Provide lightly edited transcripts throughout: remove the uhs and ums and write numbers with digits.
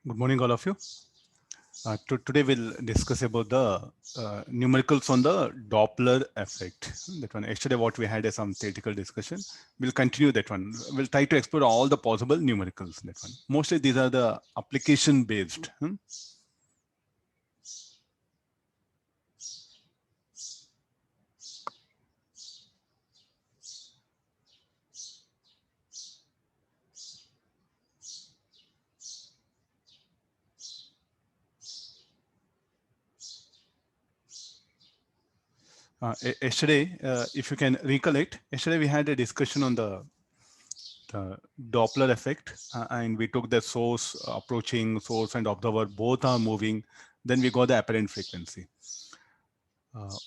Good morning, all of you. Today we'll discuss about the numericals on the Doppler effect. That one. Yesterday, what we had is some theoretical discussion. We'll continue that one. We'll try to explore all the possible numericals. That one. Mostly these are the application based. Yesterday, if you can recollect, yesterday we had a discussion on the Doppler effect, and we took the source approaching, source and observer both are moving. Then we got the apparent frequency.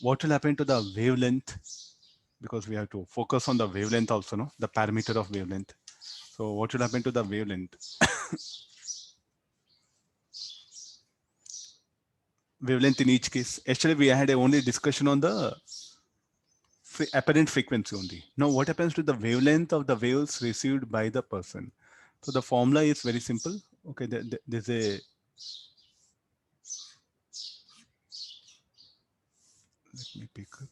What will happen to the wavelength? Because we have to focus on the wavelength also, no? The parameter of wavelength. So what will happen to the wavelength? Wavelength in each case. Actually, we had a only discussion on the apparent frequency only. Now, what happens to the wavelength of the waves received by the person? So the formula is very simple. Okay, there's a let me pick up.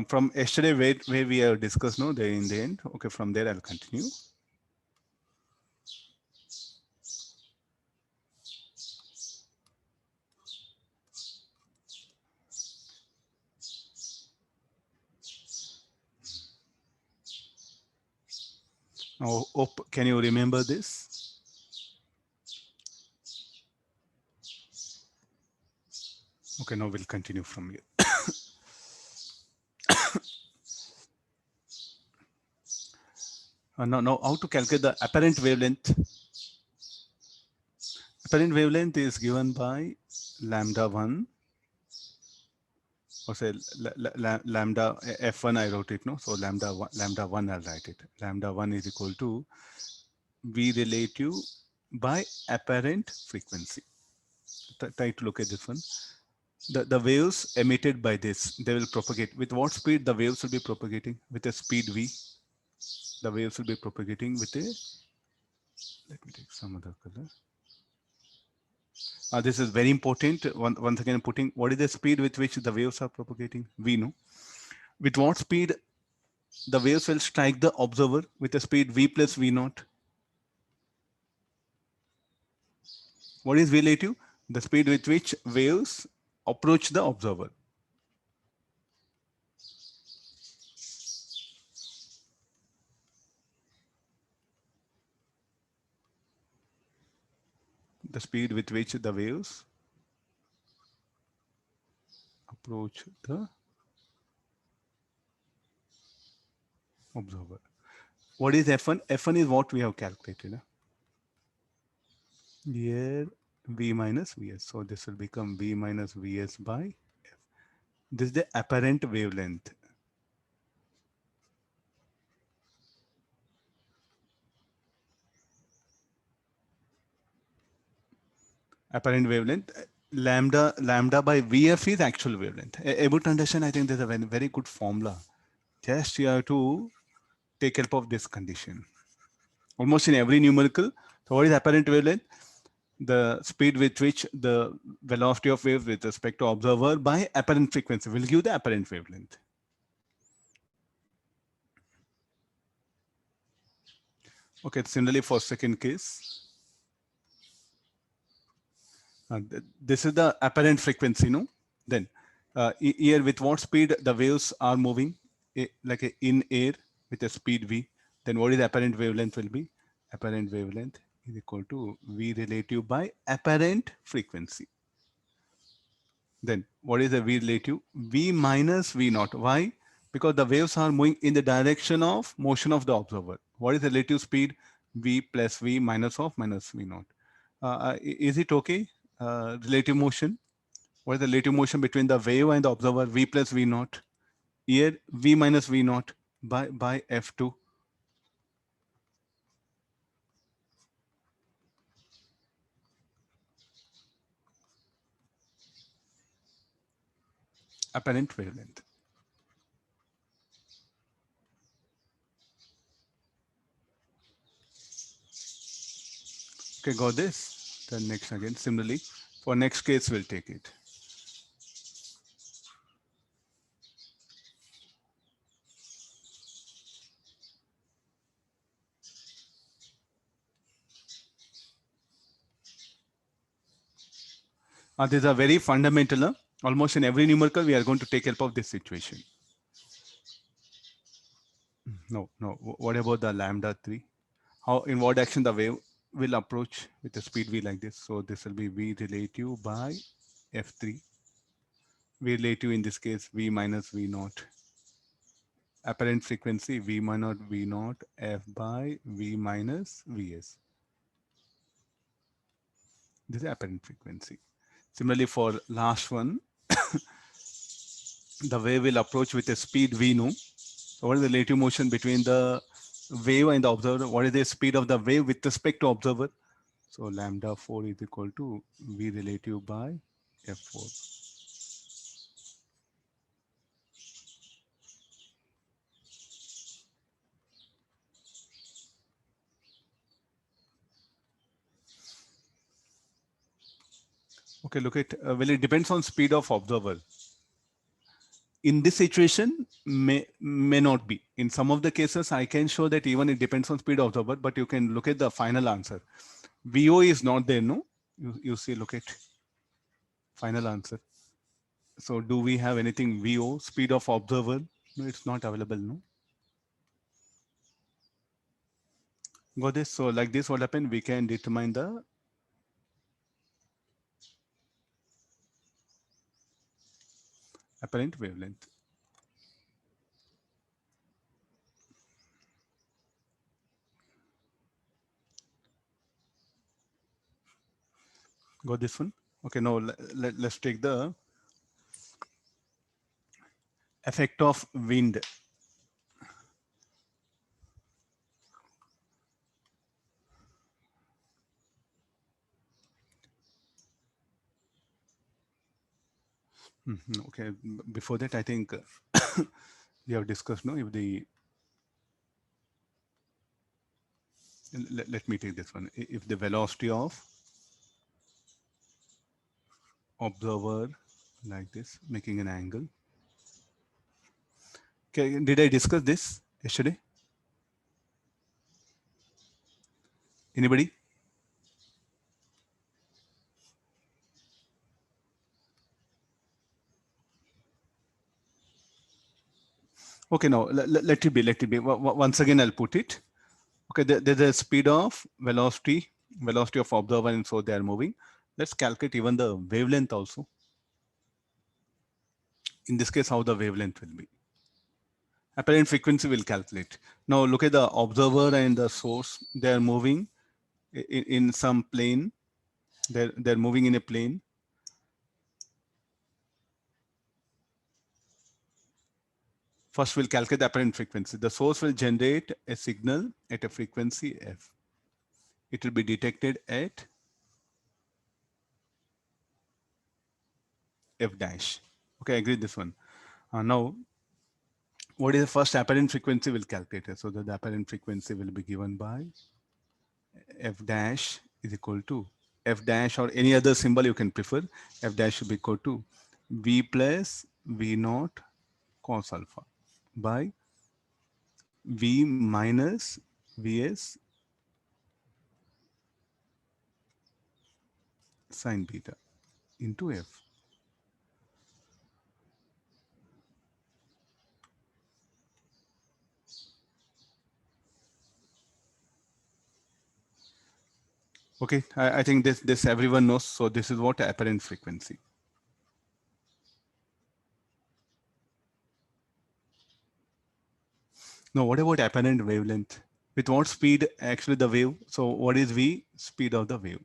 From yesterday where we have discussed, no, there in the end. Okay, from there I'll continue. Now, can you remember this? Okay, now we'll continue from here. Now, how to calculate the apparent wavelength? Apparent wavelength is given by lambda 1, or say lambda f1, I wrote it, no? So lambda 1, I'll write it. Lambda 1 is equal to V relative by apparent frequency. Try to look at this one. The waves emitted by this, they will propagate. With what speed the waves will be propagating? With a speed v. The waves will be propagating with a, let me take some other color. This is very important. Once again, putting what is the speed with which the waves are propagating? We know. With what speed the waves will strike the observer? With a speed v plus v naught. What is relative? The speed with which waves approach the observer. The speed with which the waves approach the observer. What is F1? F1 is what we have calculated. Here V minus Vs. So this will become V minus Vs by F. This is the apparent wavelength. Apparent wavelength. Lambda by Vf is actual wavelength. Able to understand? I think there's a very good formula. Just you have to take help of this condition. Almost in every numerical. So what is apparent wavelength? The speed with which the velocity of waves with respect to observer by apparent frequency will give the apparent wavelength. Okay, similarly for second case. This is the apparent frequency, no? Then here with what speed the waves are moving, like in air with a speed v, then what is the apparent wavelength will be? Apparent wavelength is equal to v relative by apparent frequency. Then what is the v relative? V minus v naught. Why? Because the waves are moving in the direction of motion of the observer. What is the relative speed? V plus v minus of minus v naught. Is it okay? Relative motion. What is the relative motion between the wave and the observer? V plus v naught. Here v minus v naught by f2. apparent wavelength. Okay, got this. Then next again, similarly, for next case, we'll take it. These are very fundamental. Almost in every numerical, we are going to take help of this situation. No, no. What about the lambda 3? How, in what action the wave will approach with the speed v like this? So this will be v relative by f3. V relative in this case, v minus v naught. Apparent frequency v minus v naught f by v minus vs. This is apparent frequency. Similarly, for last one, the wave will approach with a speed v nu. So what is the relative motion between the wave and the observer? What is the speed of the wave with respect to observer? So lambda 4 is equal to v relative by f4. Okay, look at, well, it depends on speed of observer. In this situation, may not be. In some of the cases, I can show that even it depends on speed of observer, but you can look at the final answer. VO is not there, no? You see, look at final answer. So do we have anything VO, speed of observer? No, it's not available, no? Got this? So like this, what happened? We can determine the apparent wavelength. Got this one? Okay, now let's take the effect of wind. Okay, before that, I think we have discussed, no, if the, let me take this one. If the velocity of observer like this, making an angle. Okay, did I discuss this yesterday? Anybody? Okay, now let it be, let it be. Once again, I'll put it. Okay, there's a speed of velocity of observer, and so they are moving. Let's calculate even the wavelength also. In this case, how the wavelength will be. Apparent frequency will calculate. Now look at the observer and the source. They are moving in some plane. They're moving in a plane. First, we'll calculate the apparent frequency. The source will generate a signal at a frequency f. It will be detected at f dash. Okay, I agree this one. Now, what is the first apparent frequency we'll calculate it? So that the apparent frequency will be given by f dash is equal to f dash, or any other symbol you can prefer. F dash should be equal to v plus v naught cos alpha by v minus vs sine beta into f. Okay, I think this everyone knows. So this is what apparent frequency. Now, what about apparent wavelength? With what speed actually the wave? So what is v? Speed of the wave.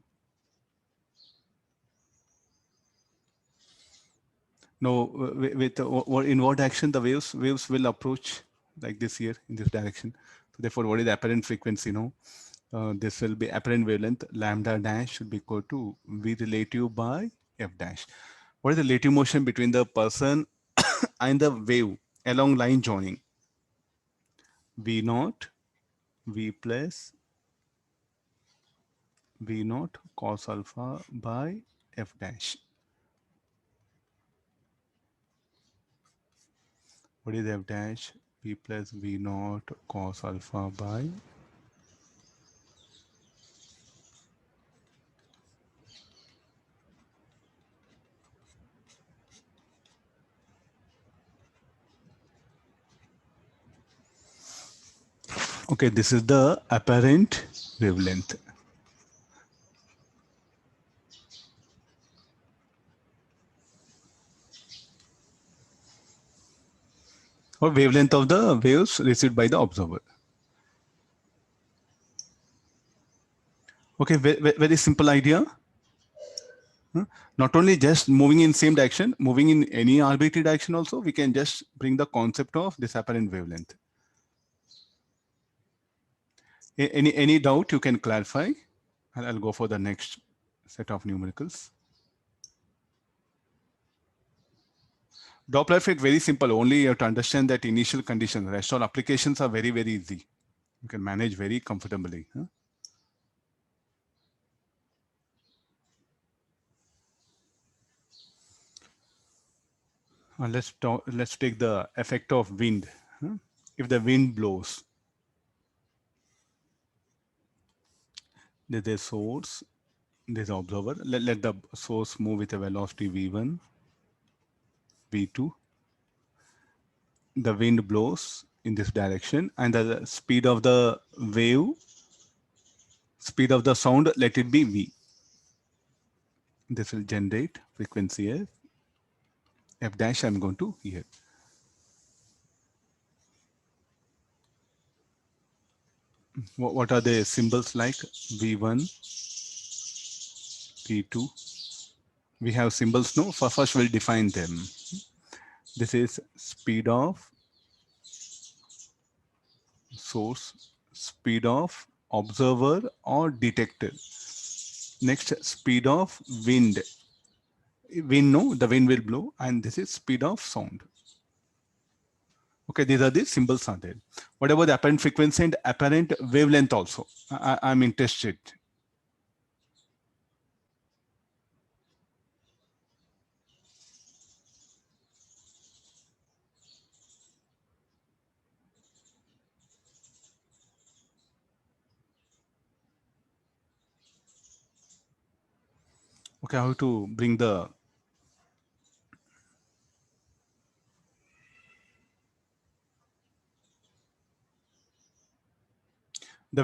Now, with in what action the waves will approach like this here in this direction. So therefore, what is the apparent frequency? No, this will be apparent wavelength. Lambda dash should be equal to v relative by f dash. What is the relative motion between the person and the wave along line joining. V naught, V plus, V naught cos alpha by F dash. What is F dash? V plus V naught cos alpha by. Okay, this is the apparent wavelength. Or wavelength of the waves received by the observer. Okay, very simple idea. Not only just moving in same direction, moving in any arbitrary direction also, we can just bring the concept of this apparent wavelength. Any doubt you can clarify, and I'll go for the next set of numericals. Doppler effect, very simple. Only you have to understand that initial conditions. The rest all applications are very, very easy. You can manage very comfortably. Let's take the effect of wind. If the wind blows, there's a source, there's an observer. Let the source move with a velocity v1, v2. The wind blows in this direction, and the speed of the wave, speed of the sound, let it be v. This will generate frequency f. F dash I'm going to here. What are the symbols like? V1, V2. We have symbols, no? First we'll define them. This is speed of source, speed of observer or detector. Next, speed of wind. Wind, no, the wind will blow, and this is speed of sound. Okay, these are the symbols are there. What about the apparent frequency and apparent wavelength also? I'm interested. Okay, how to bring the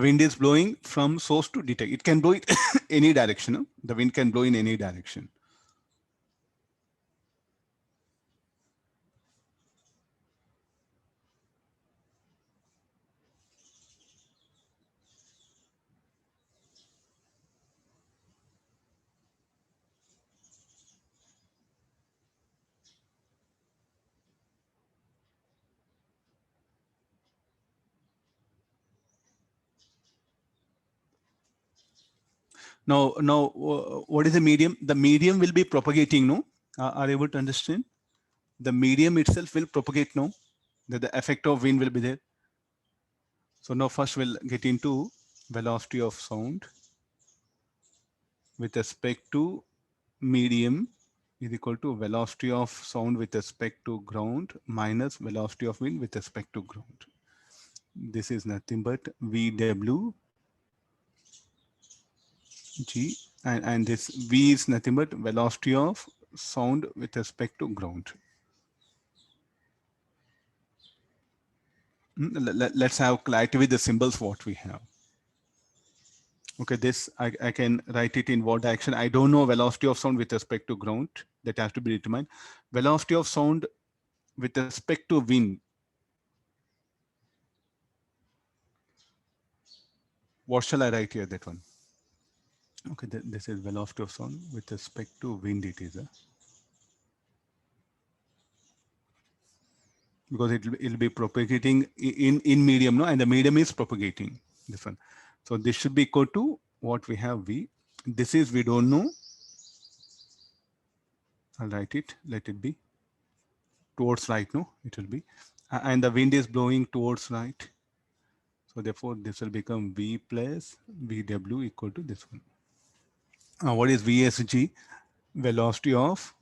wind is blowing from source to detect. It can blow it any direction. No? The wind can blow in any direction. Now, what is the medium? The medium will be propagating, no? Are you able to understand? The medium itself will propagate, no? The effect of wind will be there. So now first we'll get into velocity of sound with respect to medium is equal to velocity of sound with respect to ground minus velocity of wind with respect to ground. This is nothing but VW G, and this V is nothing but velocity of sound with respect to ground. Let's have clarity with the symbols what we have. Okay, this I can write it in what direction. I don't know velocity of sound with respect to ground. That has to be determined. Velocity of sound with respect to wind. What shall I write here, that one? Okay, this is velocity of sound with respect to wind it is. Because it'll be propagating in medium, no? And the medium is propagating this one. So this should be equal to what we have V. This is we don't know. I'll write it, let it be. towards right, no, it will be, and the wind is blowing towards right. So therefore, this will become V plus VW equal to this one. What is VSG? Velocity of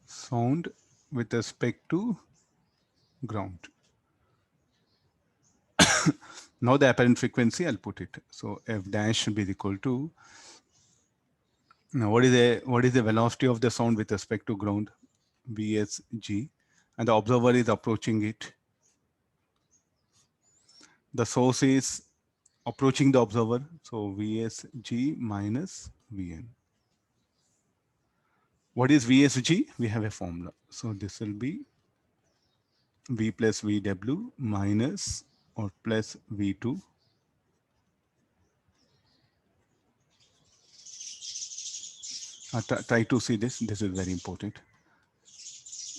sound with respect to ground. Now the apparent frequency, I'll put it. So F dash should be equal to, now what is the velocity of the sound with respect to ground? VSG, and the observer is approaching it. The source is approaching the observer, so VSG minus Vn. What is VSG? We have a formula. So this will be V plus VW minus or plus V2 . Try to see this. This is very important.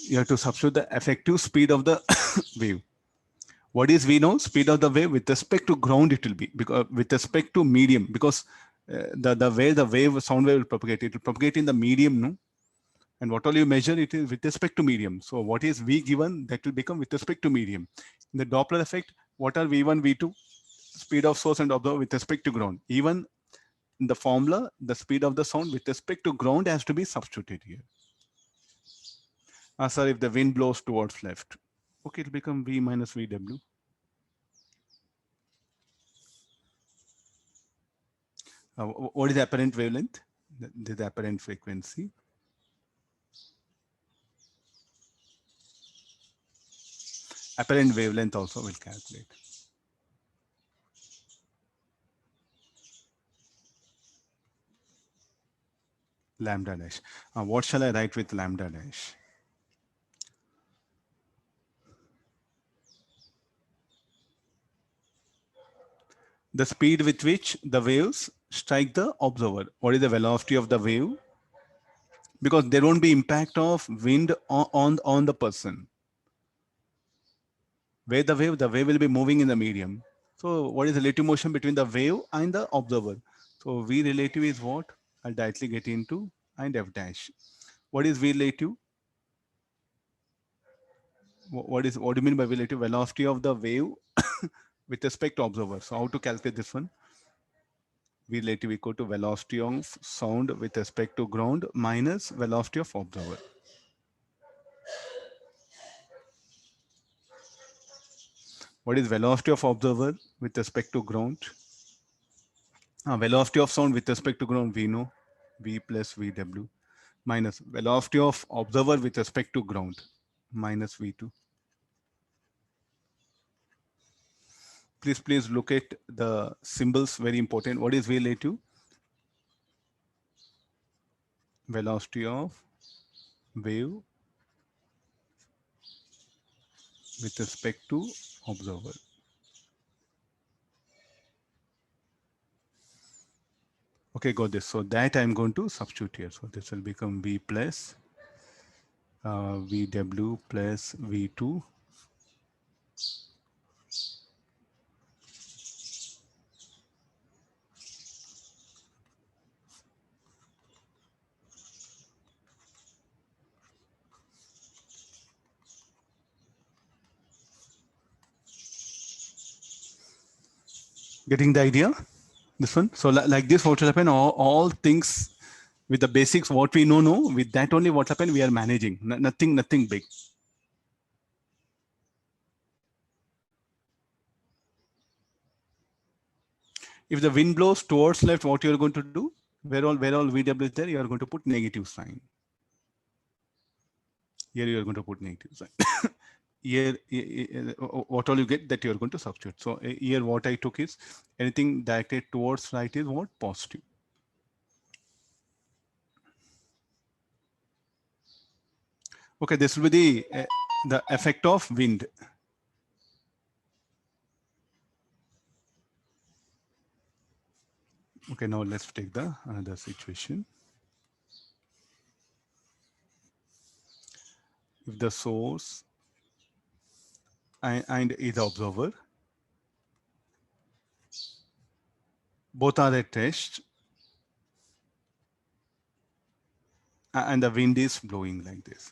You have to substitute the effective speed of the wave. What is we know? Speed of the wave with respect to ground it will be, because with respect to medium, because the way the wave sound wave will propagate, it will propagate in the medium, no? And what all you measure, it is with respect to medium. So what is V given, that will become with respect to medium. In the Doppler effect, what are V1, V2? Speed of source and observer with respect to ground. Even in the formula, the speed of the sound with respect to ground has to be substituted here. Sir, if the wind blows towards left, okay, it'll become V minus VW. What is the apparent wavelength? The apparent frequency. Apparent wavelength also will calculate. Lambda dash. What shall I write with lambda dash? The speed with which the waves strike the observer. What is the velocity of the wave? Because there won't be impact of wind on the person. Where the wave will be moving in the medium. So what is the relative motion between the wave and the observer? So V relative is what? I'll directly get into and F dash. What is V relative? What do you mean by V relative? Velocity of the wave with respect to observer. So how to calculate this one? V relative equal to velocity of sound with respect to ground minus velocity of observer. What is velocity of observer with respect to ground? Velocity of sound with respect to ground, we know V plus VW minus velocity of observer with respect to ground minus V2. Please look at the symbols, very important. What is V relative? Velocity of wave with respect to observer. Okay, got this. So that I'm going to substitute here. So this will become V plus VW plus V2 . Getting the idea? This one. So like this, what will happen? All things with the basics, what we know, with that only what happened, we are managing. Nothing big. If the wind blows towards left, what you are going to do? Where all VW is there, you are going to put negative sign. Here you are going to put negative sign. Here, what all you get, that you are going to substitute. So here what I took is anything directed towards right is what? Positive. Okay, this will be the effect of wind. Okay, now let's take the another situation. If the source and is the observer, both are at rest, and the wind is blowing like this.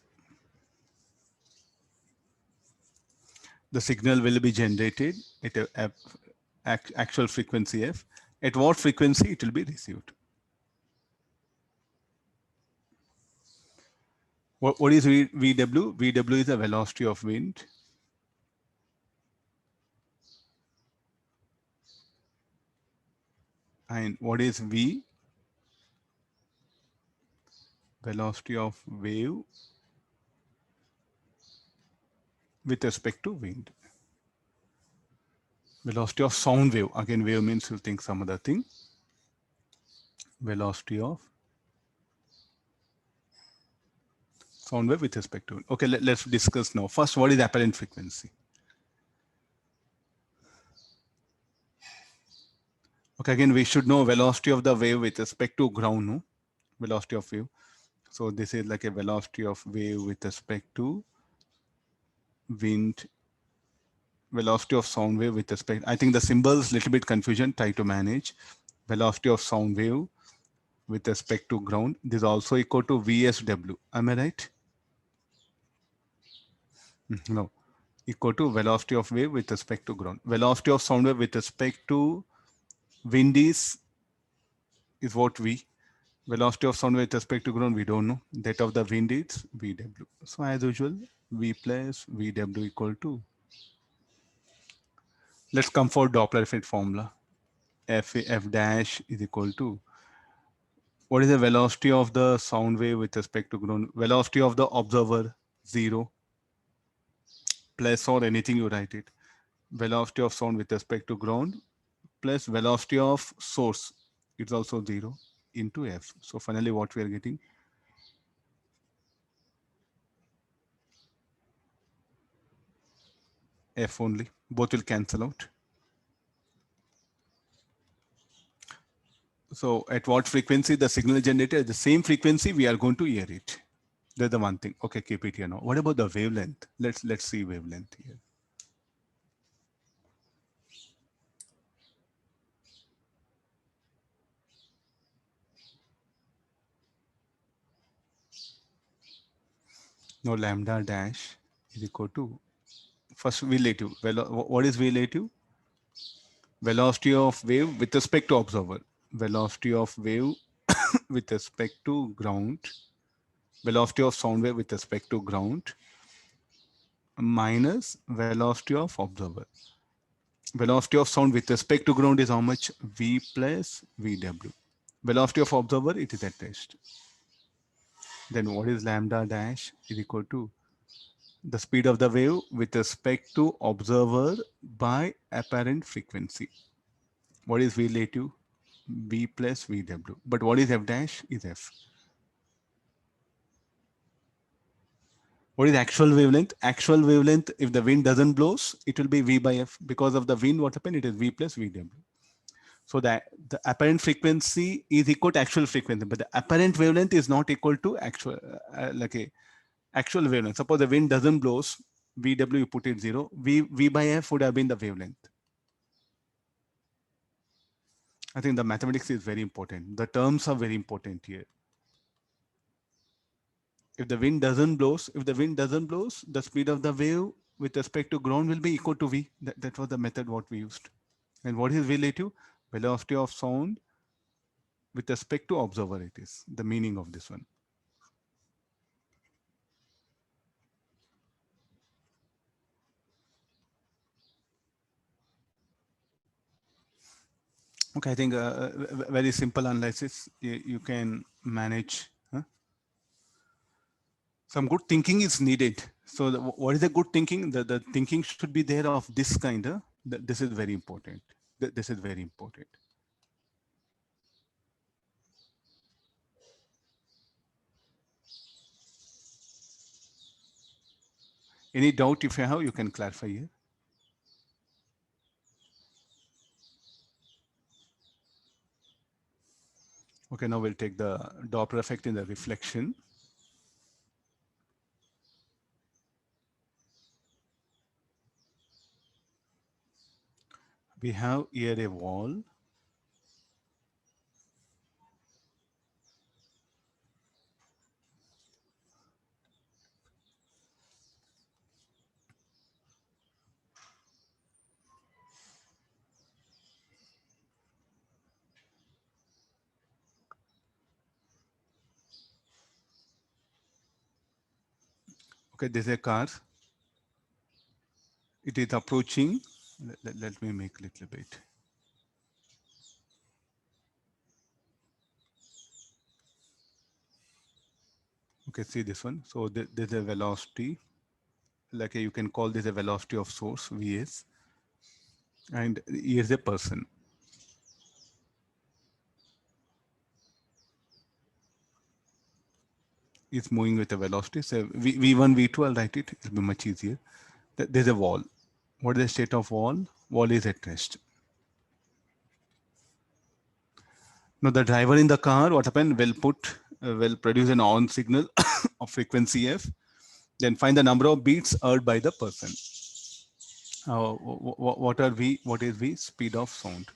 The signal will be generated at actual frequency f. At what frequency it will be received? What is VW? VW is the velocity of wind. And what is V? Velocity of wave with respect to wind. Velocity of sound wave. Again, wave means you think some other thing. Velocity of sound wave with respect to wind. Okay, let's discuss now. First, what is apparent frequency? Okay, again, we should know velocity of the wave with respect to ground, no? Velocity of wave. So this is like a velocity of wave with respect to wind, velocity of sound wave with respect. I think the symbols little bit confusion, try to manage. Velocity of sound wave with respect to ground. This is also equal to VSW. Am I right? No. Equal to velocity of wave with respect to ground. Velocity of sound wave with respect to wind is what V. Velocity of sound with respect to ground, we don't know. That of the wind is VW. So as usual, V plus VW equal to. Let's come for Doppler effect formula. F dash is equal to. What is the velocity of the sound wave with respect to ground? Velocity of the observer, 0. Plus or anything you write it. Velocity of sound with respect to ground plus velocity of source. It's also 0 into F. So finally what we are getting? F only. Both will cancel out. So at what frequency the signal is generated, at the same frequency we are going to hear it. That's the one thing. Okay, keep it here now. What about the wavelength? Let's see wavelength here. Now lambda dash is equal to first relative. What is relative? Velocity of wave with respect to observer. Velocity of wave with respect to ground. Velocity of sound wave with respect to ground minus velocity of observer. Velocity of sound with respect to ground is how much? V plus VW. Velocity of observer, it is at rest. Then what is lambda dash is equal to the speed of the wave with respect to observer by apparent frequency. What is V relative? V plus VW. But what is F dash? Is F. What is actual wavelength? Actual wavelength, if the wind doesn't blows, it will be V by F. Because of the wind, what happened? It is V plus VW. So that the apparent frequency is equal to actual frequency, but the apparent wavelength is not equal to actual, like a actual wavelength. Suppose the wind doesn't blows, VW you put it 0, V by F would have been the wavelength. I think the mathematics is very important. The terms are very important here. If the wind doesn't blows, the speed of the wave with respect to ground will be equal to V. That was the method what we used. And what is relative? Velocity of sound with respect to observer, it is the meaning of this one. Okay, I think very simple analysis you can manage. Huh? Some good thinking is needed. So what is the good thinking? The thinking should be there of this kind. This is very important. This is very important. Any doubt if you have, you can clarify here. Okay, now we'll take the Doppler effect in the reflection. We have here a wall. Okay, this is a car. It is approaching. Let me make a little bit. Okay, see this one. So there's a velocity, like you can call this a velocity of source, Vs, and here's a person. It's moving with a velocity. So V1, V2, I'll write it. It'll be much easier. There's a wall. What is the state of wall? Wall is at rest. Now the driver in the car, what happened? Will produce an on signal of frequency f. Then find the number of beats heard by the person. What are V? What is V? Speed of sound.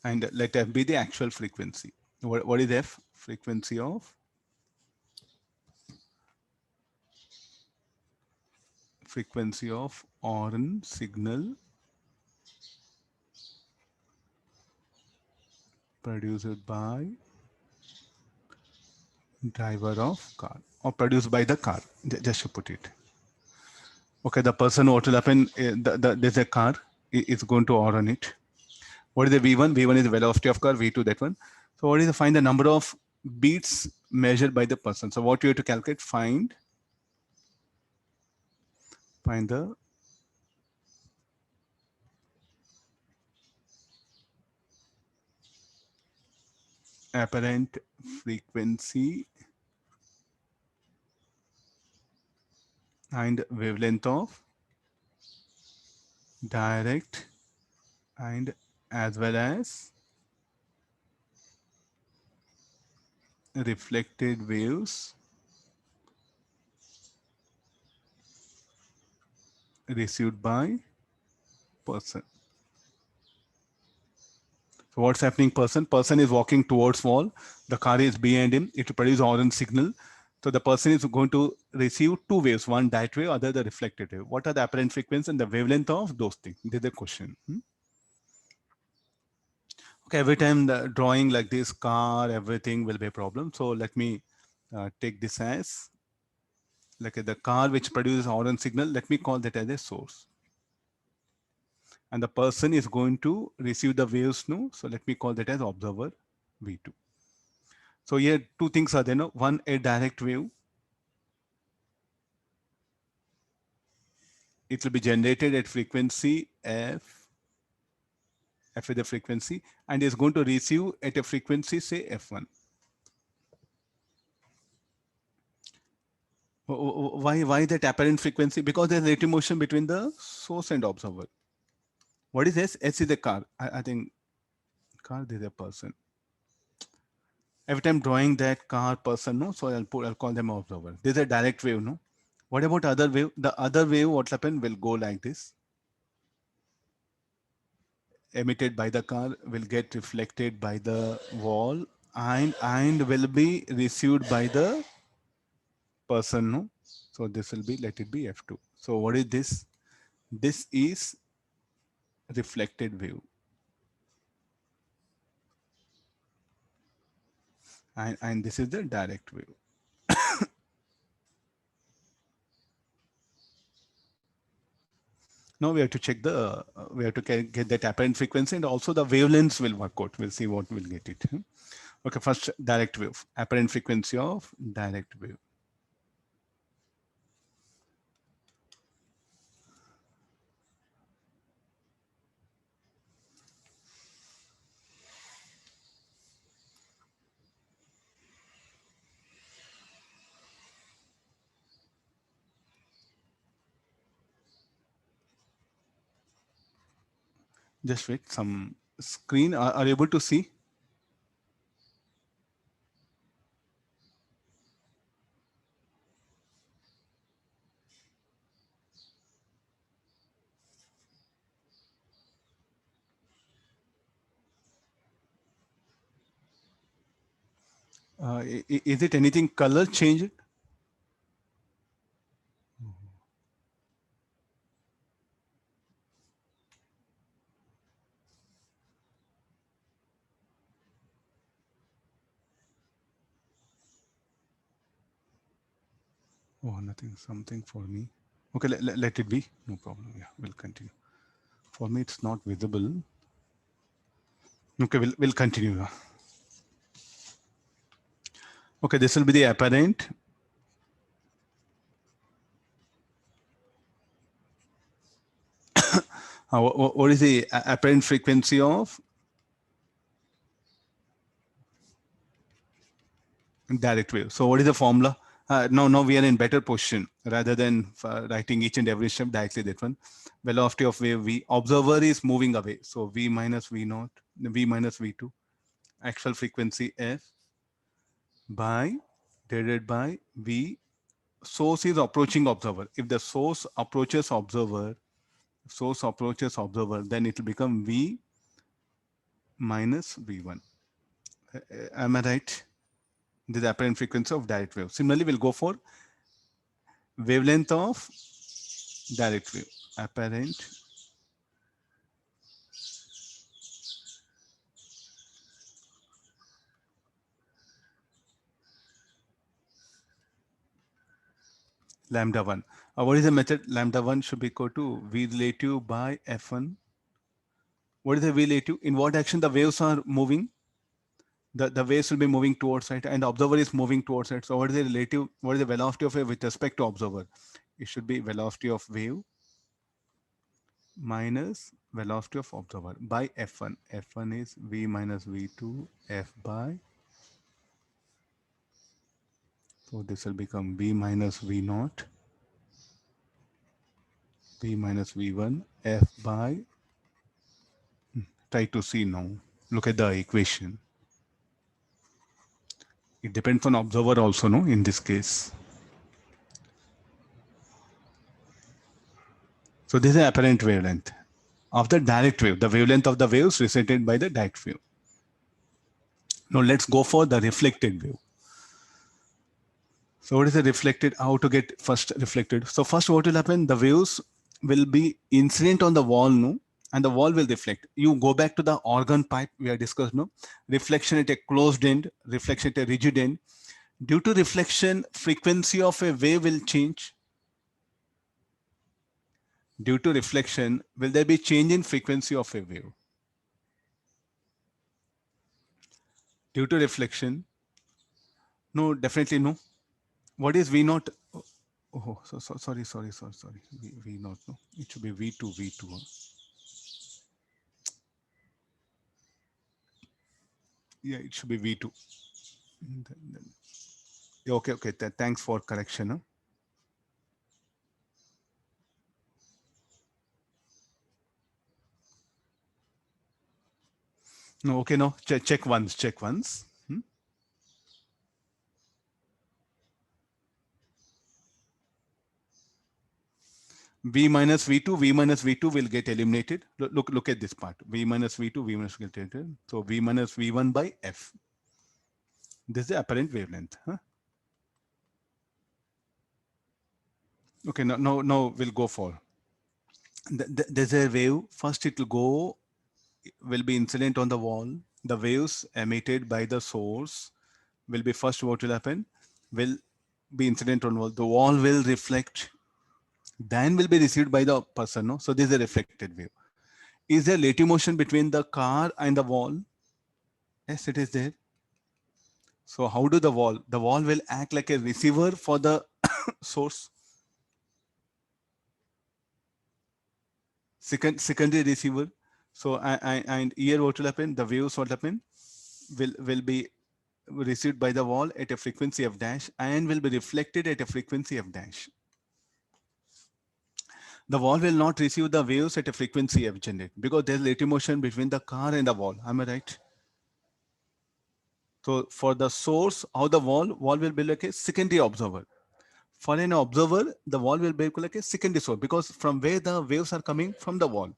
And let f be the actual frequency. What is f? Frequency of horn signal produced by driver of car, or produced by the car, just to put it. Okay, the person, what will happen, there's a car, it's going to horn on it. What is the V1? V1 is the velocity of car, V2 that one. So what is the, find the number of beats measured by the person. So what you have to calculate, find the apparent frequency and wavelength of direct and as well as reflected waves received by person. So what's happening? Person is walking towards wall. The car is behind him. It will produce orange signal. So the person is going to receive two waves, one direct wave, other the reflected wave. What are the apparent frequency and the wavelength of those things? This is the question. Okay, every time the drawing like this car, everything will be a problem. So let me take this as like the car which produces orange signal. Let me call that as a source. And the person is going to receive the waves, no? So let me call that as observer V2. So here two things are there, no? One, a direct wave. It will be generated at frequency f. F is the frequency, and is going to receive at a frequency, say f1. Why that apparent frequency? Because there's relative motion between the source and observer. What is S? S is a car. I think car, there's a person. Every time drawing that car, person, no, so I'll call them observer. There's a direct wave, no. What about other wave? The other wave, what happen will go like this. Emitted by the car will get reflected by the wall and will be received by the person, no. So this will be, let it be f2. So what is this? This is reflected wave, and this is the direct wave. Now we have to check the, we have to get that apparent frequency, and also the wavelengths will work out. We'll see what will get it. Okay, first direct wave, apparent frequency of direct wave. Just wait, some screen, are you able to see? Is it anything color changed? Oh, nothing, something for me. Okay, let it be. No problem. Yeah, we'll continue. For me, it's not visible. Okay, we'll continue. Okay, this will be the apparent. What is the apparent frequency of direct wave? So what is the formula? Now we are in better position rather than writing each and every step directly that one. Velocity of wave V. Observer is moving away. So V minus V naught, V minus V2. Actual frequency F by divided by V. Source is approaching observer. If the source approaches observer, then it will become V minus V1. Am I right? This is the apparent frequency of direct wave. Similarly, we'll go for wavelength of direct wave. Apparent lambda 1. What is the method? Lambda 1 should be equal to V relative by F1. What is the V relative? In what action the waves are moving? The waves will be moving towards it and the observer is moving towards it. So what is the relative? What is the velocity of wave with respect to observer? It should be velocity of wave minus velocity of observer by F1. F1 is V minus V2 F by. So this will become V minus V naught V minus V1 F by. Try to see now. Look at the equation. It depends on observer also, no, in this case. So this is the apparent wavelength of the direct wave, the wavelength of the waves presented by the direct wave. Now let's go for the reflected wave. So what is the reflected? How to get first reflected? So first what will happen? The waves will be incident on the wall, no? And the wall will reflect. You go back to the organ pipe we have discussed, no? Reflection at a closed end, reflection at a rigid end. Due to reflection, frequency of a wave will change. Due to reflection, will there be change in frequency of a wave? Due to reflection, no, definitely no. What is V naught? Oh, sorry. V naught, no. It should be V2. Yeah, it should be V2. Okay. Thanks for correction. Huh? No, okay, no. Check once. V minus V2 will get eliminated. Look at this part. V minus V2 get eliminated. So V minus V1 by F. This is the apparent wavelength. Huh? Okay, now we'll go for. There's a wave. First it will be incident on the wall. The waves emitted by the source will be first what will happen? Will be incident on wall. The wall will reflect, then will be received by the person. No? So this is a reflected wave. Is there relative motion between the car and the wall? Yes, it is there. So how do the wall? The wall will act like a receiver for the source. Secondary receiver. So and here what will happen? The waves what happen? Will be received by the wall at a frequency f dash and will be reflected at a frequency f dash. The wall will not receive the waves at a frequency f generate because there's relative motion between the car and the wall. Am I right? So for the source, how the wall will be like a secondary observer. For an observer, the wall will be like a secondary source because from where the waves are coming from the wall.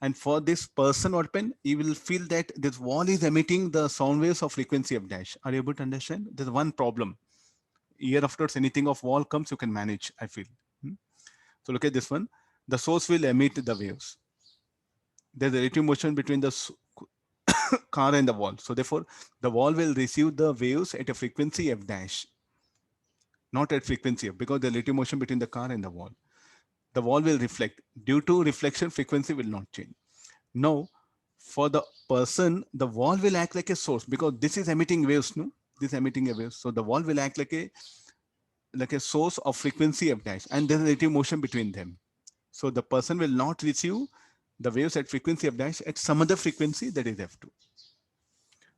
And for this person what happen, he will feel that this wall is emitting the sound waves of frequency f dash. Are you able to understand? There's one problem. Year afterwards, anything of wall comes, you can manage, I feel. So look at this one. The source will emit the waves. There's a relative motion between the car and the wall. So therefore, the wall will receive the waves at a frequency f dash. not at frequency f, because the relative motion between the car and the wall. The wall will reflect. Due to reflection, frequency will not change. Now, for the person, the wall will act like a source, because this is emitting waves, no? This is emitting a wave. So the wall will act like a source of frequency f dash, and there's a relative motion between them. So the person will not receive the waves at frequency f dash at some other frequency, that is f2.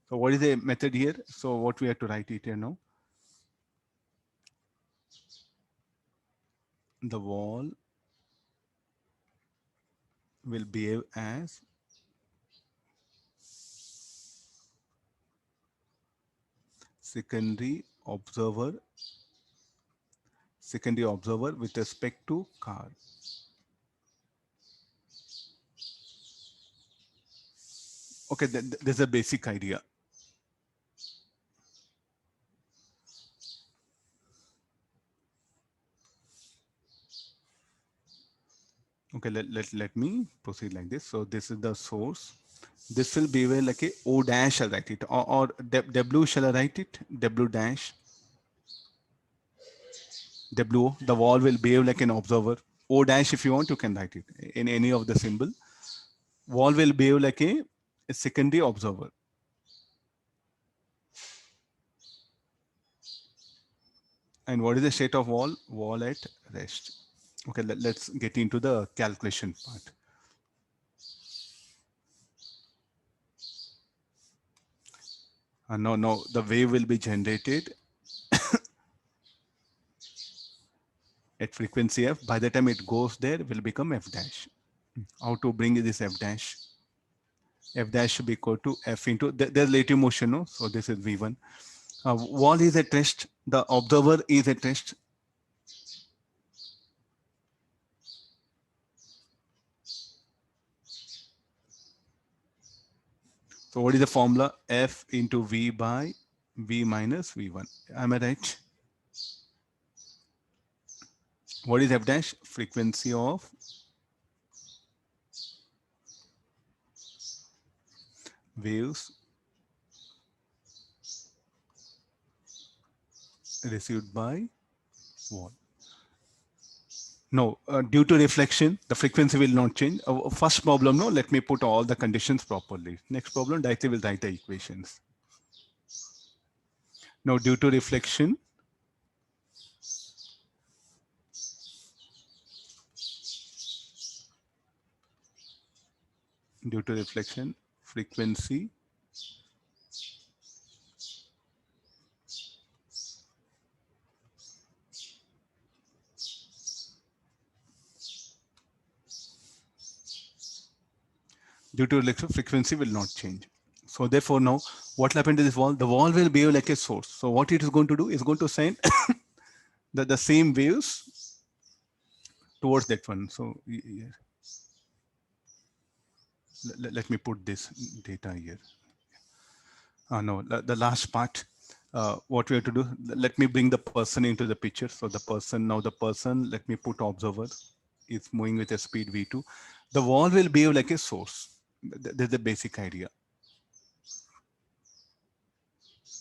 So what is the method here? So what we have to write it here now? The wall will behave as secondary observer with respect to car. Okay, there's a basic idea. Okay, let me proceed like this. So this is the source. This will be where like a O dash, I'll write it, or W, shall I write it? W dash. W, the wall will behave like an observer. O dash, if you want, you can write it in any of the symbol. Wall will behave like a secondary observer. And what is the state of wall? Wall at rest. Okay, let's get into the calculation part. No, the wave will be generated at frequency f. By the time it goes there, will become f dash. How to bring this f dash? F dash should be equal to f into, there's relative motion, no? So this is v1. Wall is at rest. The observer is at rest. So what is the formula? F into v by v minus v1. Am I right? What is f dash? Frequency of waves received by wall. No, due to reflection, the frequency will not change. First problem, no, let me put all the conditions properly. Next problem, directly will write the equations. Now, due to reflection, frequency frequency will not change. So therefore now what will happen to this wall? The wall will behave like a source. So what it is going to do is going to send the same waves towards that one. So let me put this data here. No, the last part, what we have to do, let me bring the person into the picture. So the person, let me put observer, is moving with a speed v2. The wall will behave like a source. That's the basic idea.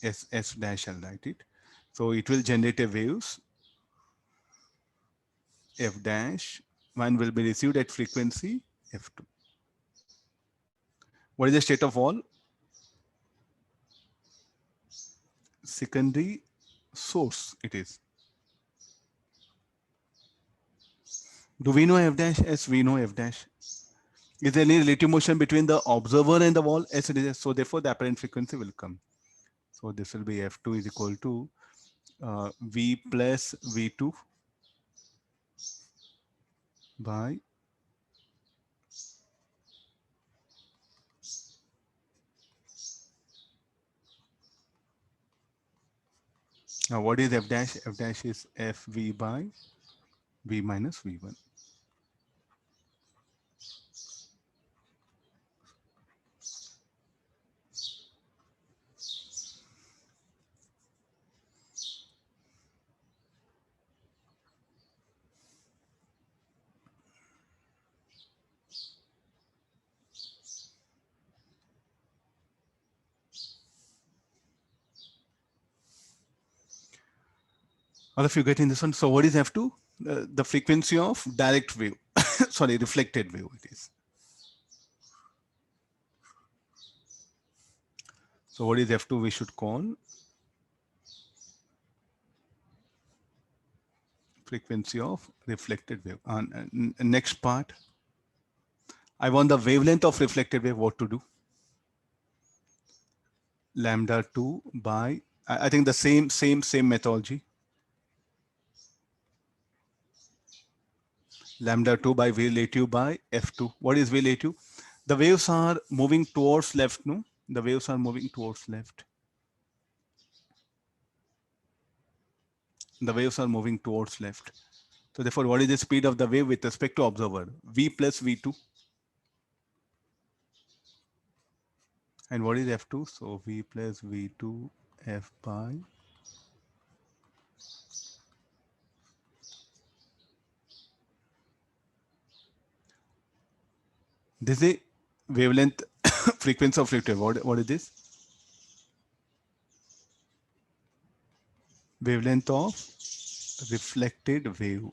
S dash, I'll write it. So it will generate a waves f dash. One will be received at frequency f2. What is the state of wall? Secondary source it is. Do we know f dash? Yes, we know f dash. Is there any relative motion between the observer and the wall? Yes, it is. So therefore the apparent frequency will come. So this will be f2 is equal to v plus v2 by now what is f dash? F dash is fv by v minus v1. All of you getting this one? So what is F2? The frequency of direct wave. Sorry, reflected wave it is. So what is F2 we should call? Frequency of reflected wave. Next part. I want the wavelength of reflected wave, what to do? Lambda 2 by, I think the same methodology. Lambda 2 by V relative by F2. What is V relative? The waves are moving towards left, no? The waves are moving towards left. The waves are moving towards left. So therefore, what is the speed of the wave with respect to observer? V plus V2. And what is F2? So V plus V2 F by. This is a wavelength frequency of reflected. What is this? Wavelength of reflected wave.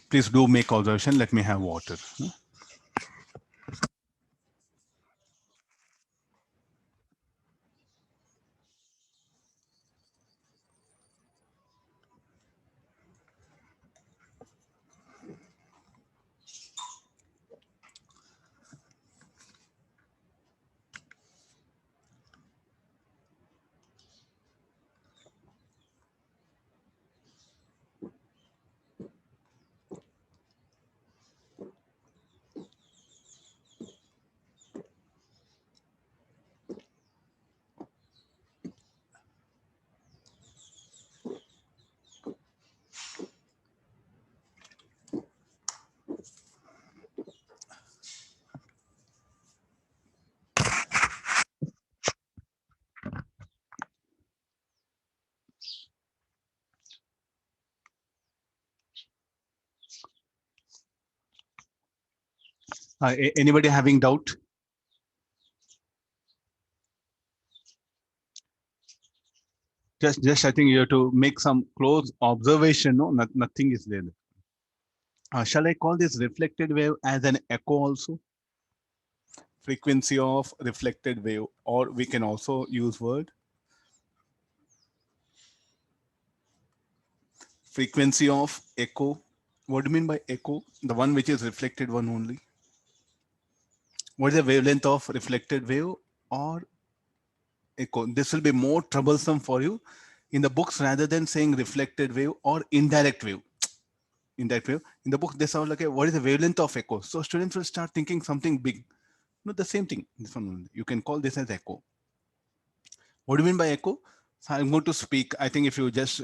Please do make observation. Let me have water. Anybody having doubt? Just I think you have to make some close observation. No, nothing is there. Shall I call this reflected wave as an echo also? Frequency of reflected wave, or we can also use word frequency of echo. What do you mean by echo? The one which is reflected one only. What is the wavelength of reflected wave or echo? This will be more troublesome for you in the books rather than saying reflected wave or indirect wave. Indirect wave. In the book, they sound like, what is the wavelength of echo? So students will start thinking something big. No, the same thing. This one only. You can call this as echo. What do you mean by echo? So I'm going to speak. I think if you just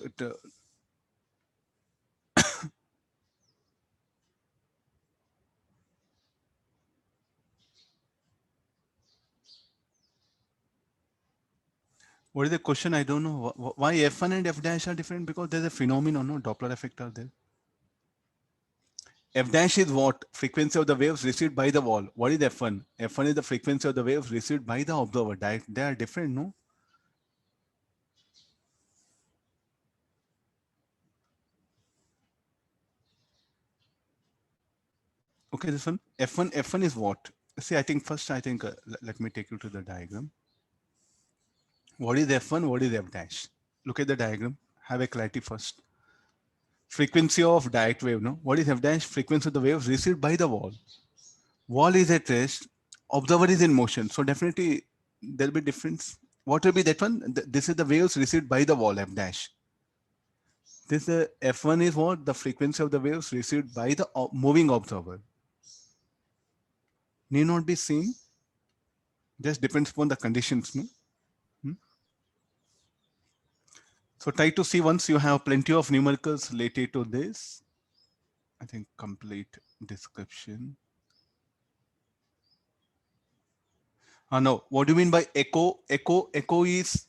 what is the question? I don't know. Why F1 and F dash are different? Because there's a phenomenon, no? Doppler effect are there. F dash is what? Frequency of the waves received by the wall. What is F1? F1 is the frequency of the waves received by the observer. They are different, no? Okay, this one. F1 is what? See, I think first, let me take you to the diagram. What is F1? What is F dash? Look at the diagram. Have a clarity first. Frequency of direct wave, no? What is F dash? Frequency of the waves received by the wall. Wall is at rest. Observer is in motion. So definitely there'll be difference. What will be that one? This is the waves received by the wall, F dash. This F1 is what? The frequency of the waves received by the moving observer. Need not be seen. Just depends upon the conditions, no? So try to see once you have plenty of numericals related to this. I think complete description. No, what do you mean by echo? Echo is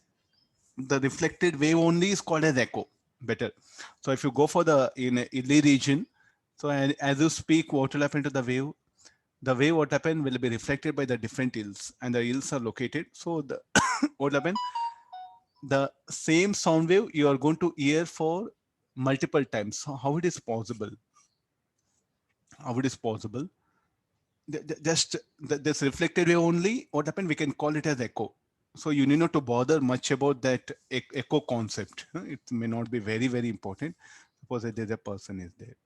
the reflected wave only is called as echo. Better. So if you go for the in Illy region, so as you speak, what will happen to the wave? the wave what happen will be reflected by the different hills, and the hills are located. So the what happen, the same sound wave you are going to hear for multiple times. So how it is possible? How it is possible? Just this reflected wave only, what happened, we can call it as echo. So you need not to bother much about that echo concept. It may not be very, very important. Suppose that there's a person is there.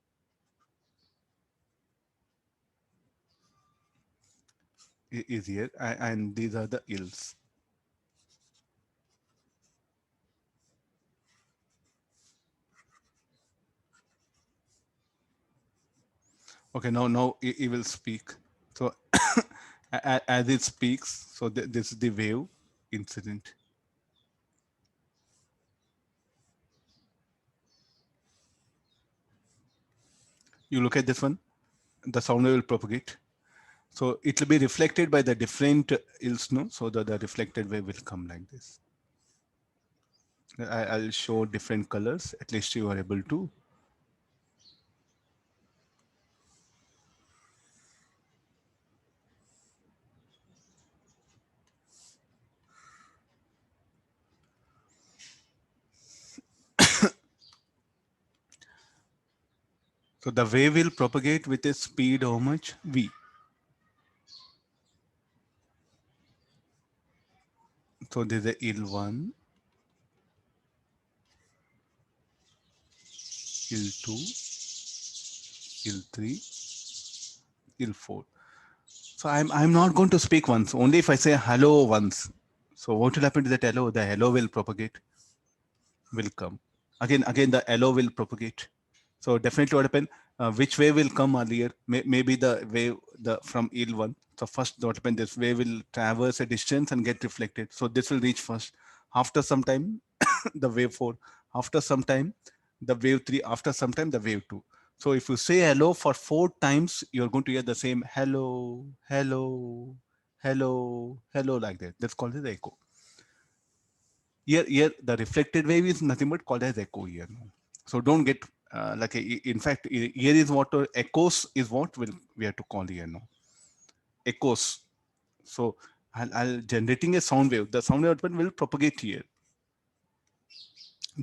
Is here, and these are the ills. Okay, now he will speak. So as it speaks, so this is the wave incident. You look at this one, the sound wave will propagate. So it will be reflected by the different ills, no? So the reflected wave will come like this. I'll show different colors. At least you are able to. So the wave will propagate with a speed how much? V. So there's a ill1, ill2, ill3, ill4. So I'm not going to speak once. Only if I say hello once. So what will happen to that hello? The hello will propagate, will come. Again the hello will propagate. So definitely what happen? Which wave will come earlier? Maybe the wave from ill1. So first what happen? This wave will traverse a distance and get reflected. So this will reach first. After some time, the wave 4. After some time, the wave 3. After some time, the wave 2. So if you say hello for 4 times, you're going to hear the same hello, hello, hello, hello like that. That's called as echo. Here the reflected wave is nothing but called as echo here. So don't get in fact, here is what echoes is what we have to call here now. Echoes. So I'll generating a sound wave. The sound wave will propagate here.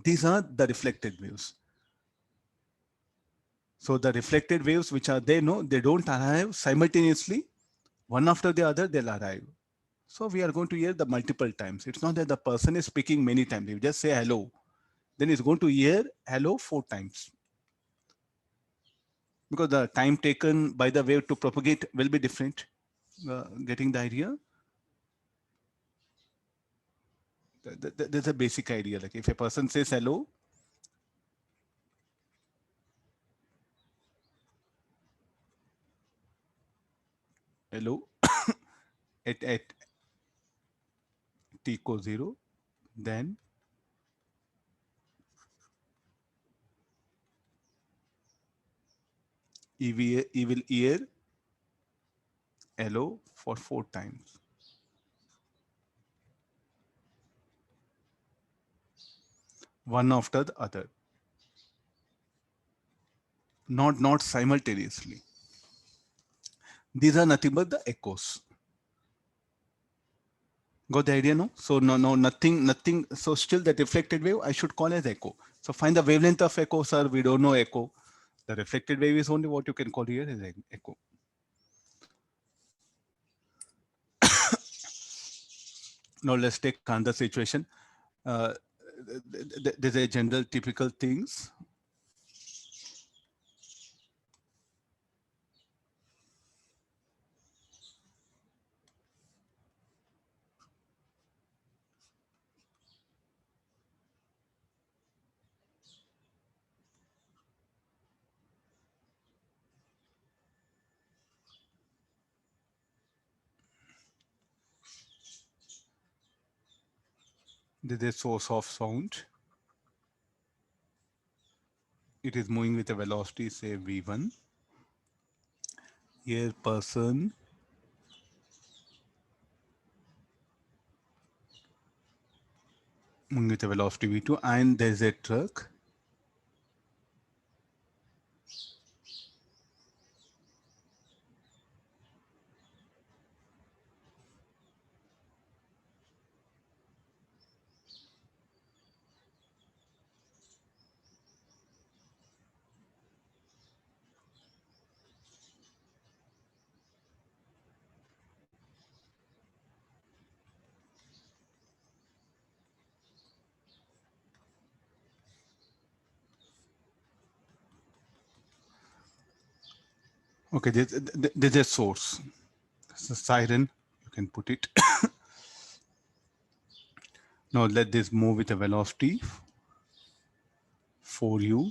These are the reflected waves. So the reflected waves which are there, no, they don't arrive simultaneously. One after the other, they'll arrive. So we are going to hear the multiple times. It's not that the person is speaking many times. You just say hello, then it's going to hear hello 4 times. Because the time taken by the wave to propagate will be different. Getting the idea? There's a basic idea. Like if a person says hello, hello, at t equals 0, then he will hear hello for 4 times. One after the other. Not simultaneously. These are nothing but the echoes. Got the idea, no? So nothing. So still the reflected wave I should call as echo. So find the wavelength of echo, sir. We don't know echo. The reflected wave is only what you can call here as echo. Now let's take another situation. Uh, there's a general typical things. There's a source of sound. It is moving with a velocity, say v1. Here person moving with a velocity v2, and there's a truck. Okay, there's a source. It's a siren. You can put it. Now let this move with a velocity for you.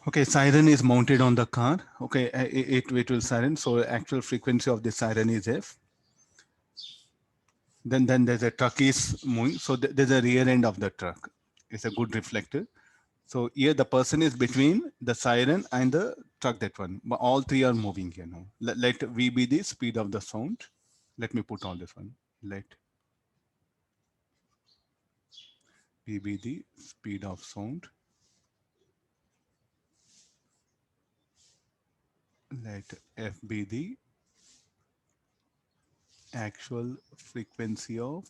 Okay, siren is mounted on the car. Okay, it will siren. So actual frequency of the siren is F. Then there's a truck is moving. So there's a rear end of the truck. It's a good reflector. So here the person is between the siren and the truck, that one. But all three are moving here now. Let V be the speed of the sound. Let me put all this one. Let V be the speed of sound. Let F be the actual frequency of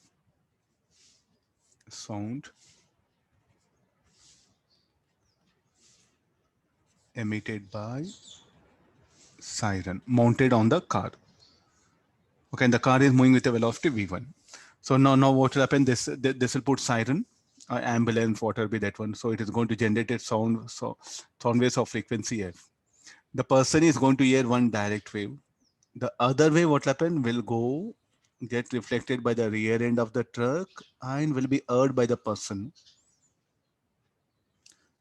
sound emitted by siren mounted on the car. Okay, and the car is moving with a velocity v1. So now what will happen? This will put siren, ambulance, whatever be that one. So it is going to generate a sound, so sound waves of frequency f. The person is going to hear one direct wave. The other wave, what will happen, will go get reflected by the rear end of the truck and will be heard by the person.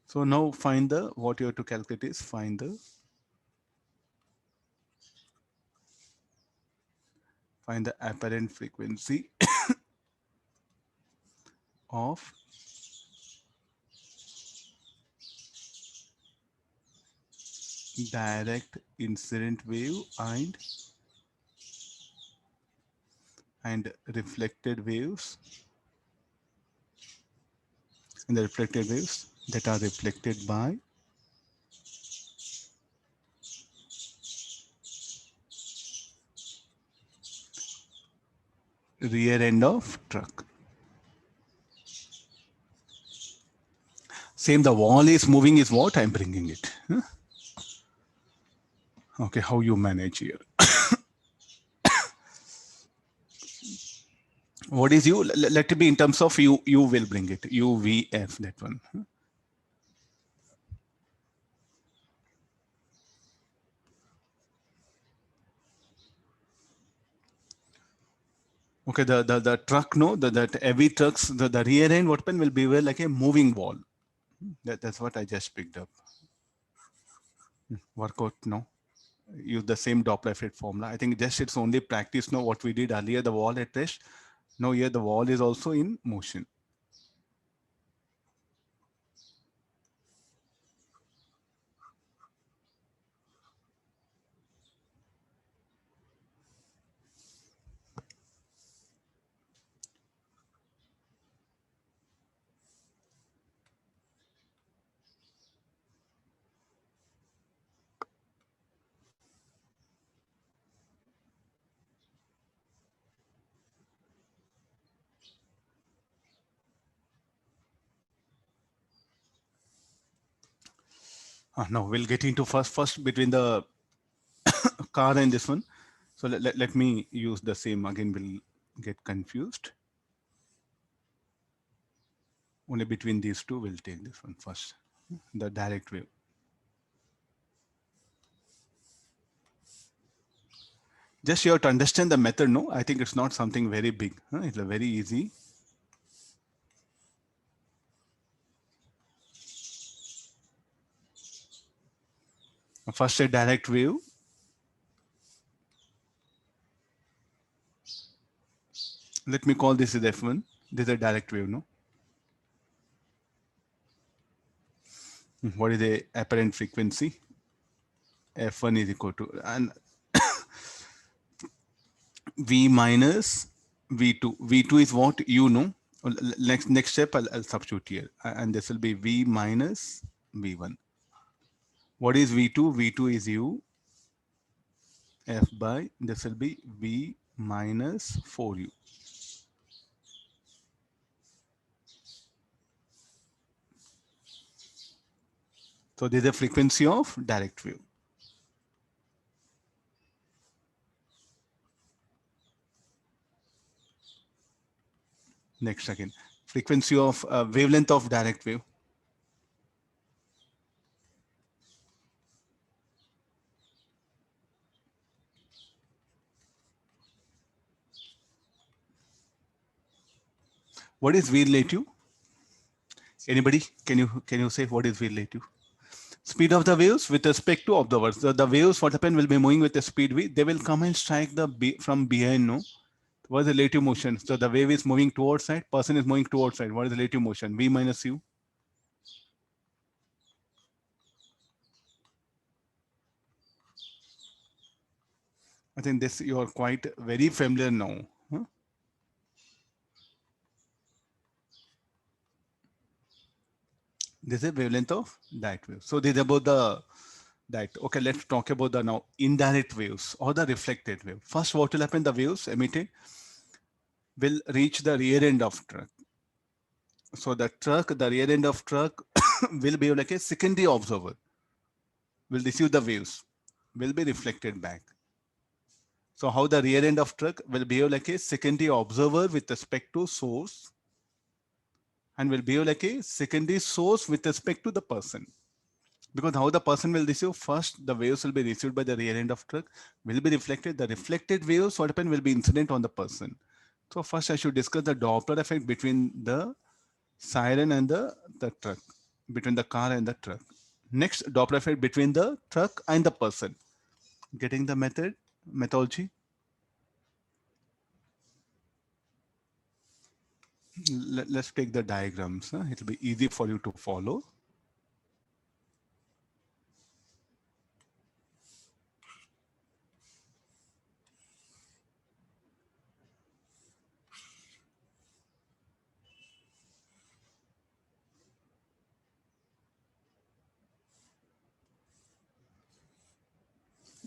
So now find the, what you have to calculate is find the apparent frequency of direct incident wave and reflected waves, and the reflected waves that are reflected by rear end of truck. Same, the wall is moving is what I'm bringing it. Huh? Okay, how you manage here? What is you? Let it be in terms of you. You will bring it. UVF, that one. Okay, the truck, no, that every truck's the rear end, what pen will be like a moving wall. That's what I just picked up. Workout, no. Use the same Doppler effect formula. I think just it's only practice, no, what we did earlier, the wall at rest. Now here the wall is also in motion. Now we'll get into first between the car and this one. So let me use the same again. We'll get confused. Only between these two, we'll take this one first, the direct wave. Just you have to understand the method, no? I think it's not something very big. Huh? It's a very easy. First a direct wave. Let me call this as F1. This is a direct wave, no? What is the apparent frequency? F1 is equal to, and V minus V2. V2 is what you know. Next step, I'll substitute here. And this will be V minus V1. What is V2? V2 is U. F by, this will be V minus 4U. So this is the frequency of direct wave. Next again, frequency of wavelength of direct wave. What is V relative? Anybody? Can you say what is V relative? Speed of the waves with respect to observers. So the waves, what happen, will be moving with the speed V. They will come and strike from behind. No, what is the relative motion? So the wave is moving towards side. Person is moving towards side. What is the relative motion? V minus U. I think this you are quite very familiar now. Huh? This is wavelength of direct wave. So this is about the that. Okay, let's talk about the now indirect waves or the reflected wave. First, what will happen? The waves emitted will reach the rear end of truck. So the rear end of truck will be like a secondary observer. Will receive the waves, will be reflected back. So how the rear end of truck will behave like a secondary observer with respect to source, and will behave like a secondary source with respect to the person. Because how the person will receive, first the waves will be received by the rear end of truck, will be reflected. The reflected waves, what happen, will be incident on the person. So first I should discuss the Doppler effect between the siren and the truck, between the car and the truck. Next, Doppler effect between the truck and the person. Getting the methodology? Let's take the diagrams. It'll be easy for you to follow.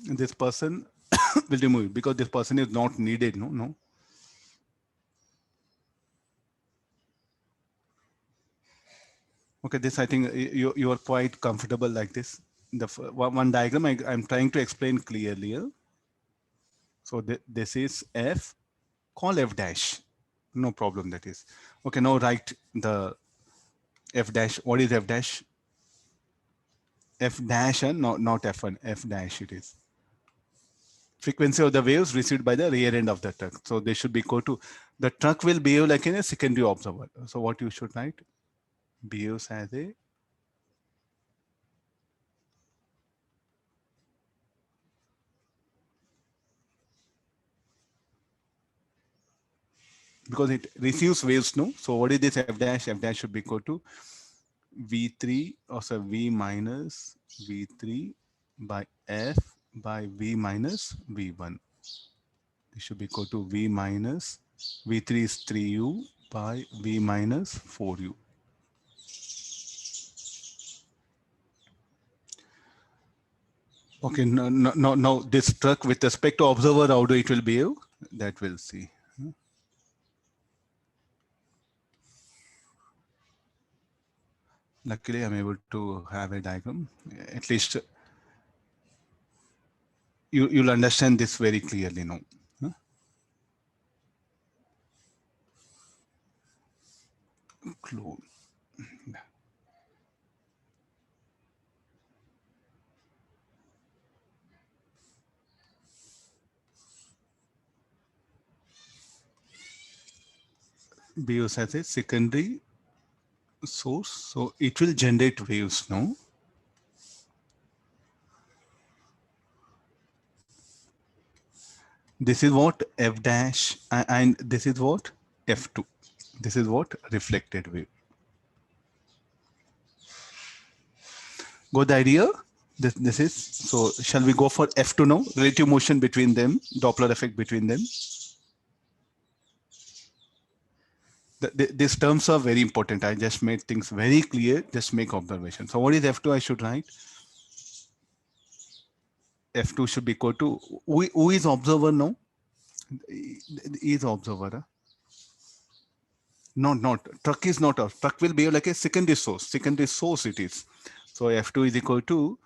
This person will remove it because this person is not needed. No. Okay, this I think you are quite comfortable like this. The one diagram I'm trying to explain clearly. So this is F, call F dash. No problem, that is. Okay, now write the F dash. What is F dash? F dash and not F1, F dash it is. Frequency of the waves received by the rear end of the truck. So they should be equal to, the truck will behave like in a secondary observer. So what you should write? Behaves as a because it receives waves, no? So what is this F dash? F dash should be equal to V3, or so V minus V3 by F by V minus V1. This should be equal to V minus V3 is 3U by V minus 4U. Okay, no, this truck with respect to observer, how do it will behave? That we'll see. Luckily, I'm able to have a diagram. At least you'll understand this very clearly now. Huh? Clone. Behaves as a secondary source, so it will generate waves now. This is what F dash, and this is what F2. This is what reflected wave. Got the idea? This is, so shall we go for F2 now? Relative motion between them, Doppler effect between them. These terms are very important. I just made things very clear. Just make observation. So what is F2? I should write F2 should be equal to, who is observer now? Is observer. Huh? Not truck is not a truck will be like a secondary source. Secondary source it is. So F2 is equal to,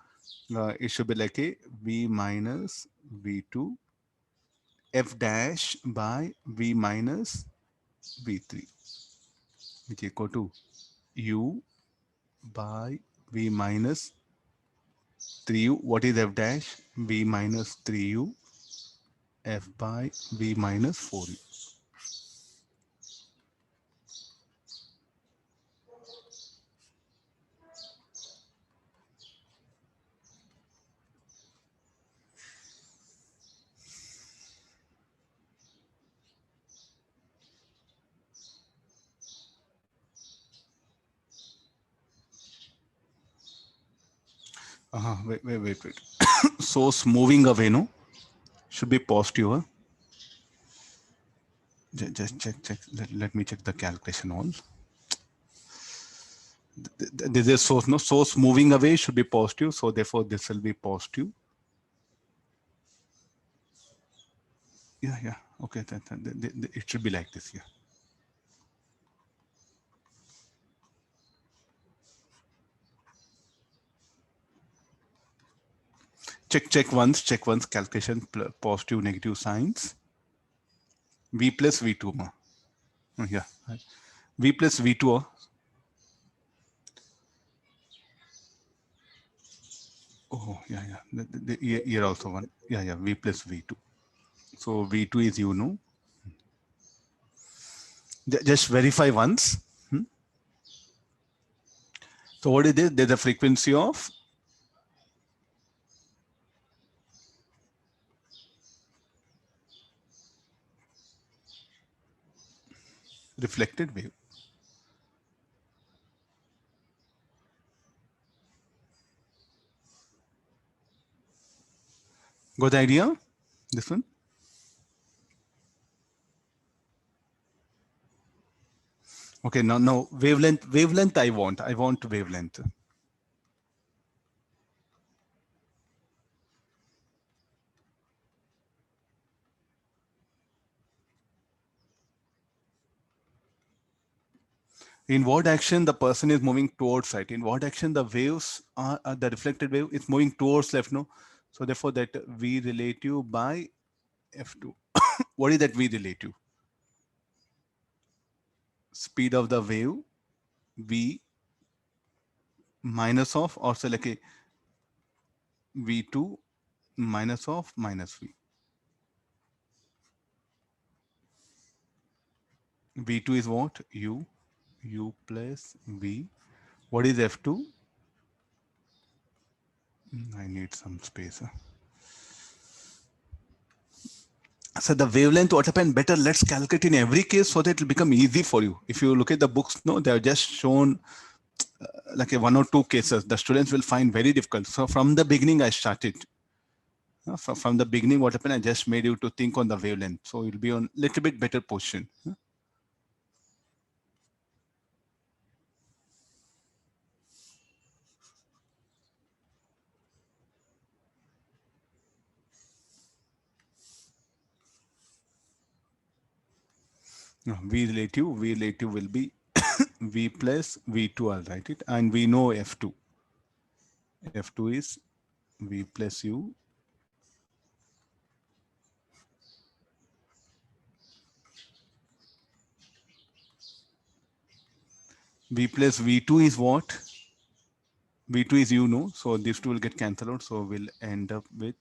it should be like a V minus V2 F dash by V minus V3, which is equal to U by V minus 3U. What is F dash? V minus 3U F by V minus 4U. Wait. Source moving away, no? Should be positive. Huh? Just check. Let me check the calculation all. This is source, no? Source moving away should be positive. So therefore this will be positive. Yeah. Okay, it should be like this, yeah. Check once calculation, positive, negative signs. V plus V2, ma. Yeah. V plus V2. Oh, yeah. Here also one. Yeah. V plus V2. So V2 is, you know. Just verify once. So what is this? There's a frequency of reflected wave. Got the idea? This one? Okay, now wavelength I want wavelength. In what action the person is moving towards right? In what action the waves are the reflected wave is moving towards left, no? So therefore that V relative by F2. What is that V relative? Speed of the wave V minus of, or say like a V2 minus of minus V. V2 is what? U plus V. What is F2? I need some space. So the wavelength, what happened? Better let's calculate in every case so that it will become easy for you. If you look at the books, no, they have just shown like a 1 or 2 cases. The students will find very difficult. So from the beginning, I started. From the beginning, what happened? I just made you to think on the wavelength. So you'll be on little bit better position. V relative will be V plus V2, I'll write it. And we know F2. F2 is V plus U. V plus V2 is what? V2 is, you know, so these two will get cancelled out. So we'll end up with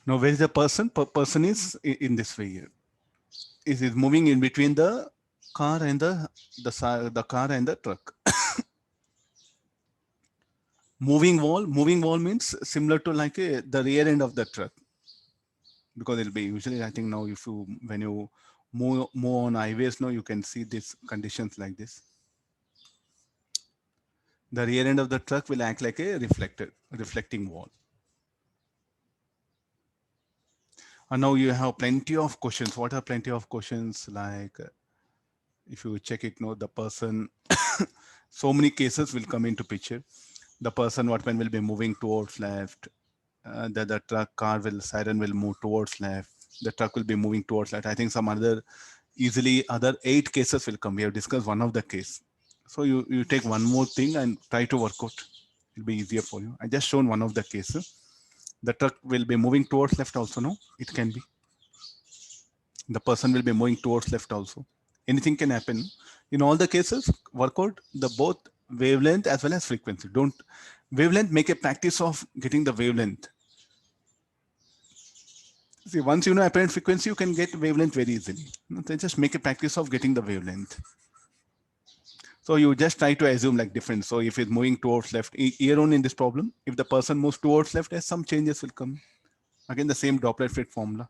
now where is the person? Person is in this way here. Is moving in between the car and the car and the truck. Moving wall means similar to like the rear end of the truck, because it'll be usually, I think now if you when you move on highways, now you can see these conditions like this. The rear end of the truck will act like a reflecting wall. And now you have plenty of questions. What are plenty of questions? Like if you check it, the person, so many cases will come into picture. The person, what when will be moving towards left, the truck car will siren will move towards left. The truck will be moving towards left. I think some other easily other 8 cases will come. We have discussed one of the case. So you take one more thing and try to work out. It'll be easier for you. I just shown one of the cases. The truck will be moving towards left also. No, it can be. The person will be moving towards left also. Anything can happen. In all the cases, work out the both wavelength as well as frequency. Don't wavelength, make a practice of getting the wavelength. See, once you know apparent frequency, you can get wavelength very easily. So just make a practice of getting the wavelength. So you just try to assume like different. So if it's moving towards left, here on in this problem, if the person moves towards left, some changes will come. Again, the same Doppler effect formula.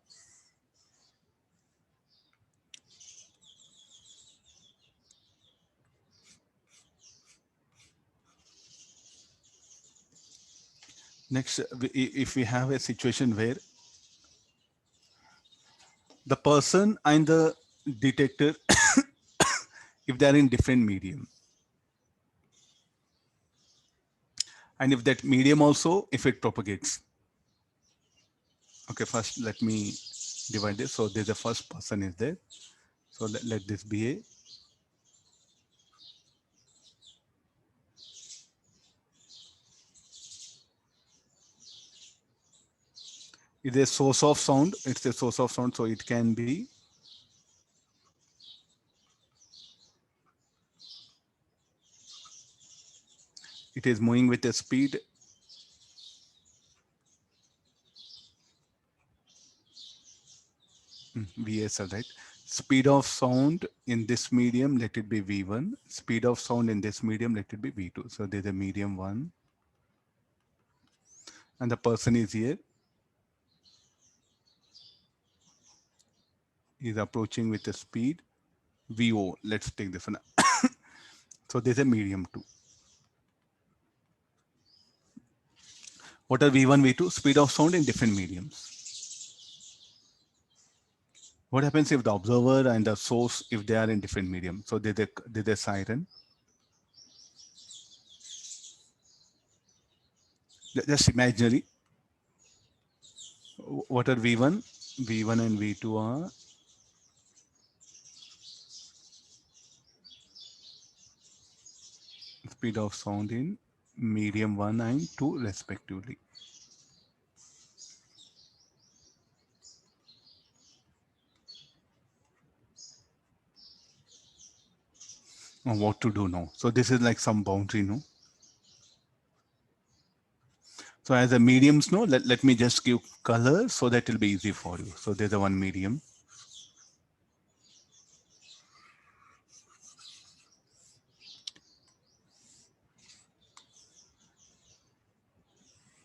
Next, if we have a situation where the person and the detector, if they are in different medium, and if that medium also, if it propagates. Okay, first let me divide this. So there's the first person is there. So let this be a it's a source of sound. It's a source of sound. So it can be it is moving with a speed VSL, right? Speed of sound in this medium, let it be V1. Speed of sound in this medium, let it be V2. So there's a medium 1. And the person is here. Is approaching with a speed VO. Let's take this one. So there's a medium 2. What are V1, V2? Speed of sound in different mediums. What happens if the observer and the source, if they are in different medium? So there's a siren. Just imaginary. What are V1? V1 and V2 are speed of sound in medium 1 and 2 respectively. Now what to do now? So this is like some boundary, no? So as a mediums, no, let me just give color so that it'll be easy for you. So there's a one medium.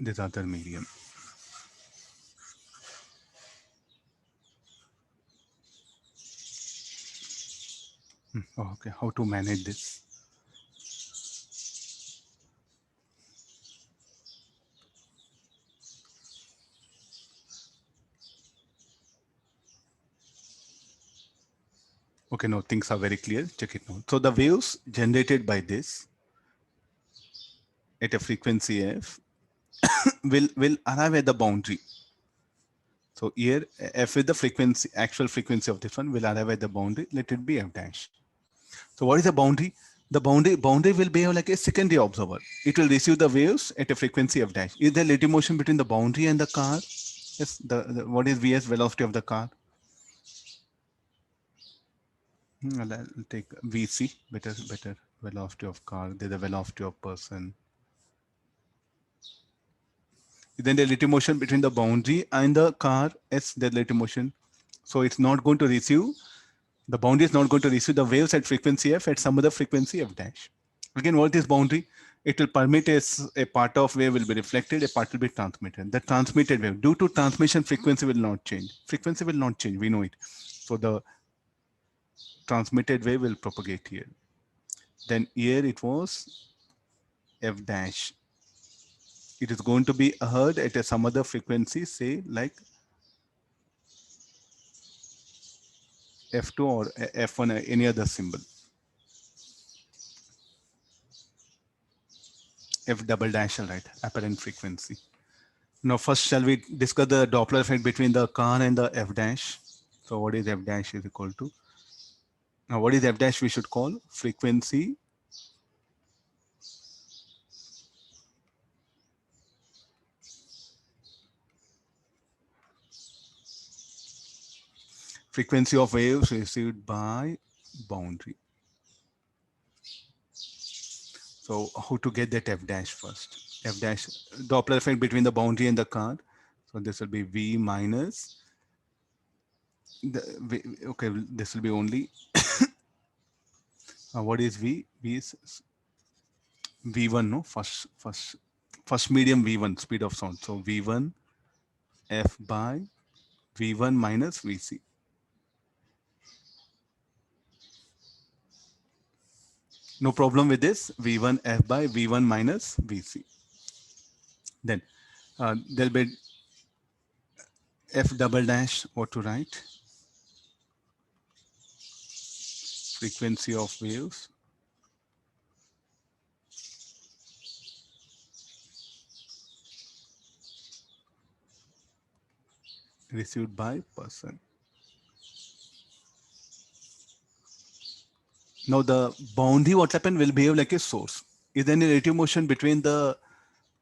This other medium. Okay, how to manage this? Okay, no, things are very clear. Check it now. So the waves generated by this at a frequency F will arrive at the boundary. So here F is the frequency, actual frequency of this one will arrive at the boundary. Let it be F dash. So what is the boundary? The boundary will behave like a secondary observer. It will receive the waves at a frequency F dash. Is there relative motion between the boundary and the car? Yes. What is Vs, velocity of the car? I'll take VC, better velocity of car. There's the velocity of person. Then the relative motion between the boundary and the car is the relative motion. So it's not going to receive, the boundary is not going to receive the waves at frequency F at some other frequency F dash. Again, what is boundary? It will permit a part of wave will be reflected, a part will be transmitted. The transmitted wave, due to transmission, frequency will not change. Frequency will not change, we know it. So the transmitted wave will propagate here. Then here it was F dash. It is going to be heard at some other frequency, say like F2 or F1, any other symbol. F double dash, right? Apparent frequency. Now, first, shall we discuss the Doppler effect between the car and the f dash? So, what is f dash is equal to? Now, what is f dash? We should call frequency of waves received by boundary. So, how to get that f dash first? F dash Doppler effect between the boundary and the car. So, this will be v minus okay, this will be only what is v? V is v1, no, first medium v1 speed of sound. So v1 f by v1 minus vc. No problem with this. v1 f by v1 minus vc. Then there'll be f double dash. What to write? Frequency of waves received by person. Now the boundary, what happened, will behave like a source. Is there any relative motion between the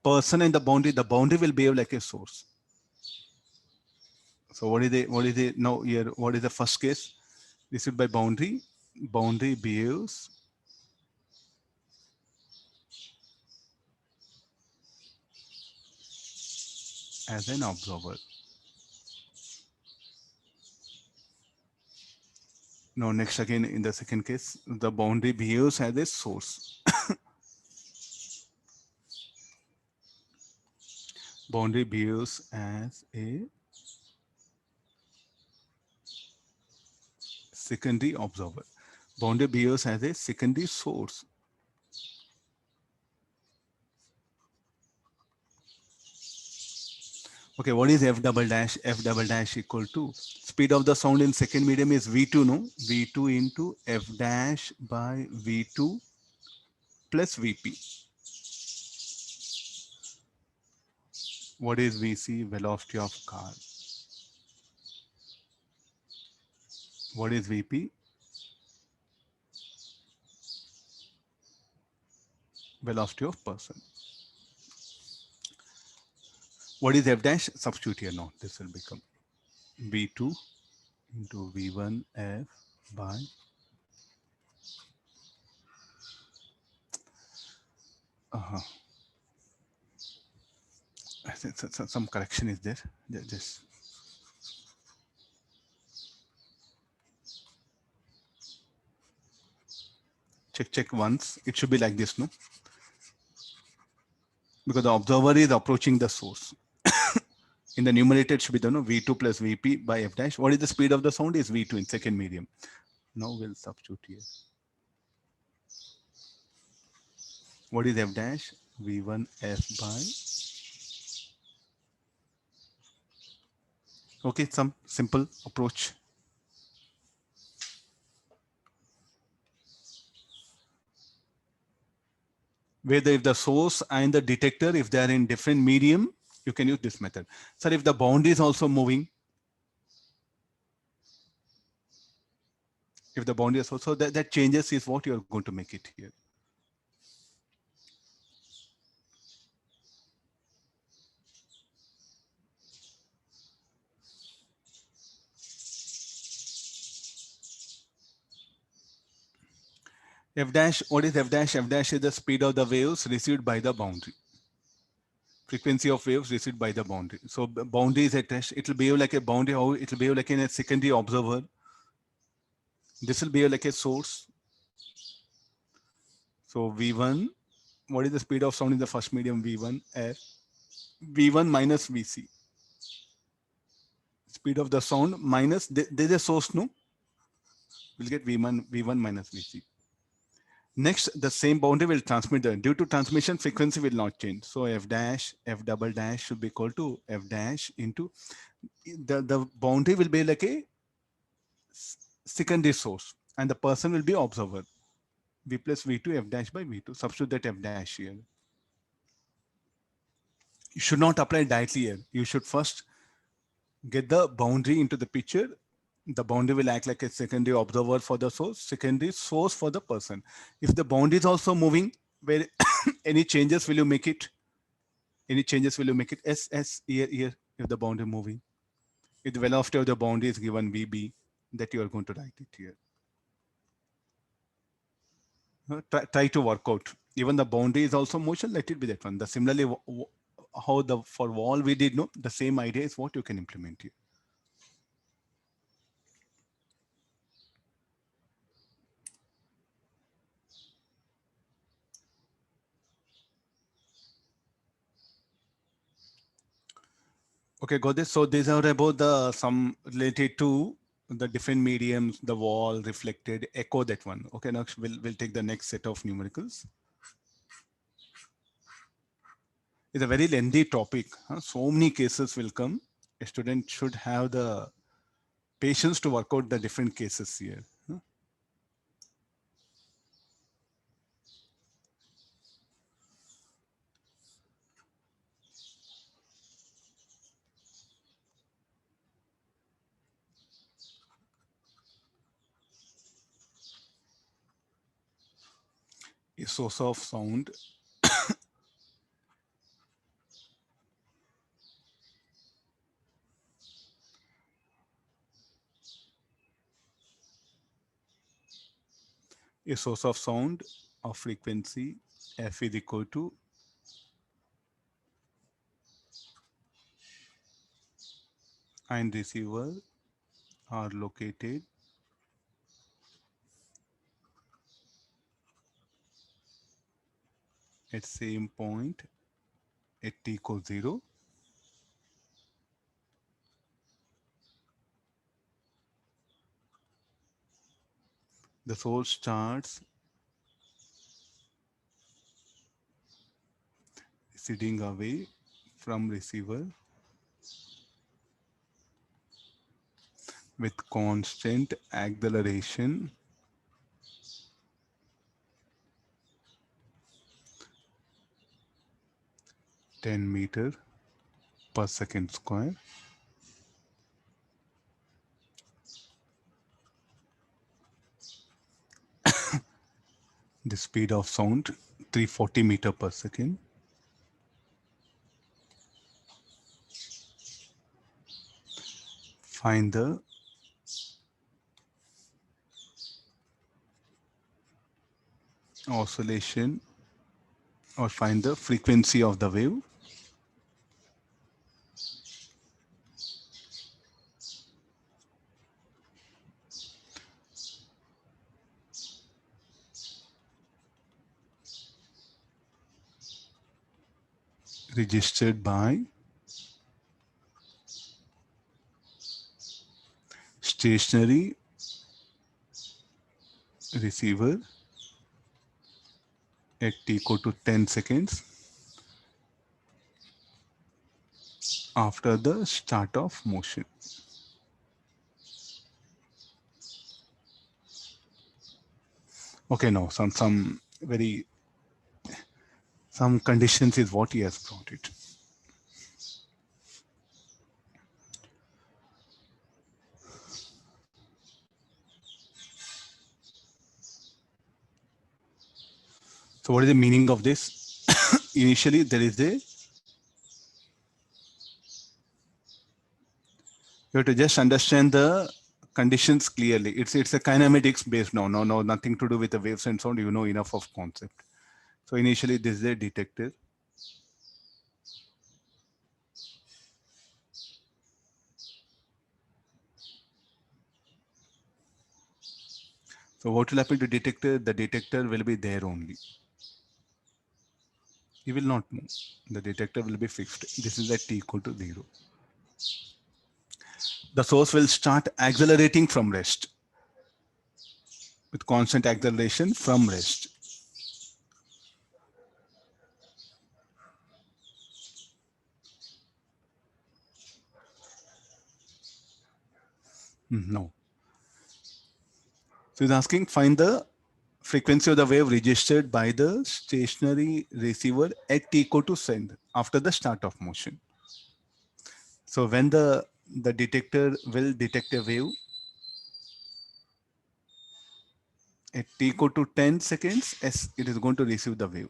person and the boundary? The boundary will behave like a source. So what is the now here? What is the first case? Received by boundary. Boundary behaves as an observer. Now next again in the second case, the boundary behaves as a source. Boundary behaves as a secondary observer. Boundary behaves as a secondary source. Okay, what is f double dash? F double dash equal to speed of the sound in second medium is v2, no? v2 into f dash by v2 plus vp. What is vc? Velocity of car. What is vp? Velocity of person. What is f dash? Substitute here now. This will become v2 into v1 f by I think some correction is there. Just check once. It should be like this, no? Because the observer is approaching the source. In the numerator, it should be done, no? v2 plus vp by f dash. What is the speed of the sound? Is v2 in second medium. Now we'll substitute here. What is f dash? v1 f by. Okay, some simple approach. Whether if the source and the detector, if they are in different medium, you can use this method. Sir, if the boundary is also moving, if the boundary is also, that changes is what you're going to make it here. F dash, what is F dash? F dash is the speed of the waves received by the boundary. Frequency of waves received by the boundary. So boundary is attached. It will behave like a boundary. How it will behave like in a secondary observer. This will behave like a source. So V1, what is the speed of sound in the first medium? V1 F. V1 minus Vc. Speed of the sound minus, there is a source, no? We'll get V1 minus Vc. Next, the same boundary will transmit due to transmission frequency will not change. So f dash, f double dash should be equal to f dash into the boundary will be like a secondary source and the person will be observer. V plus V2 f dash by V2. Substitute that f dash here. You should not apply directly here. You should first get the boundary into the picture. The boundary will act like a secondary observer for the source, secondary source for the person. If the boundary is also moving, where any changes will you make it? Any changes will you make it? S here if the boundary moving. If the velocity of the boundary is given VB, that you are going to write it here. Try to work out. Even the boundary is also motion, let it be that one. The similarly, how the for wall we did know, the same idea is what you can implement here. Okay, got this. So these are about the some related to the different mediums, the wall, reflected, echo, that one. Okay, now we'll take the next set of numericals. It's a very lengthy topic. Huh? So many cases will come. A student should have the patience to work out the different cases here. Huh? A source of sound, a source of sound of frequency f is equal to and receiver are located at same point at t equals 0. The source starts receding away from receiver with constant acceleration (10 meters per second square). The speed of sound 340 meters per second. Find the oscillation or find the frequency of the wave. Registered by stationary receiver at t equal to 10 seconds after the start of motion. Okay, now some very some conditions is what he has brought it. So what is the meaning of this? Initially, there is a, you have to just understand the conditions clearly. It's a kinematics based now. No, nothing to do with the waves and sound. You know enough of concept. So initially, this is a detector. So what will happen to detector? The detector will be there only. He will not move. The detector will be fixed. This is at t equal to 0. The source will start accelerating from rest with constant acceleration from rest. No. So he's asking find the frequency of the wave registered by the stationary receiver at t equal to send after the start of motion. So when the detector will detect a wave at t equal to 10 seconds, as it is going to receive the wave.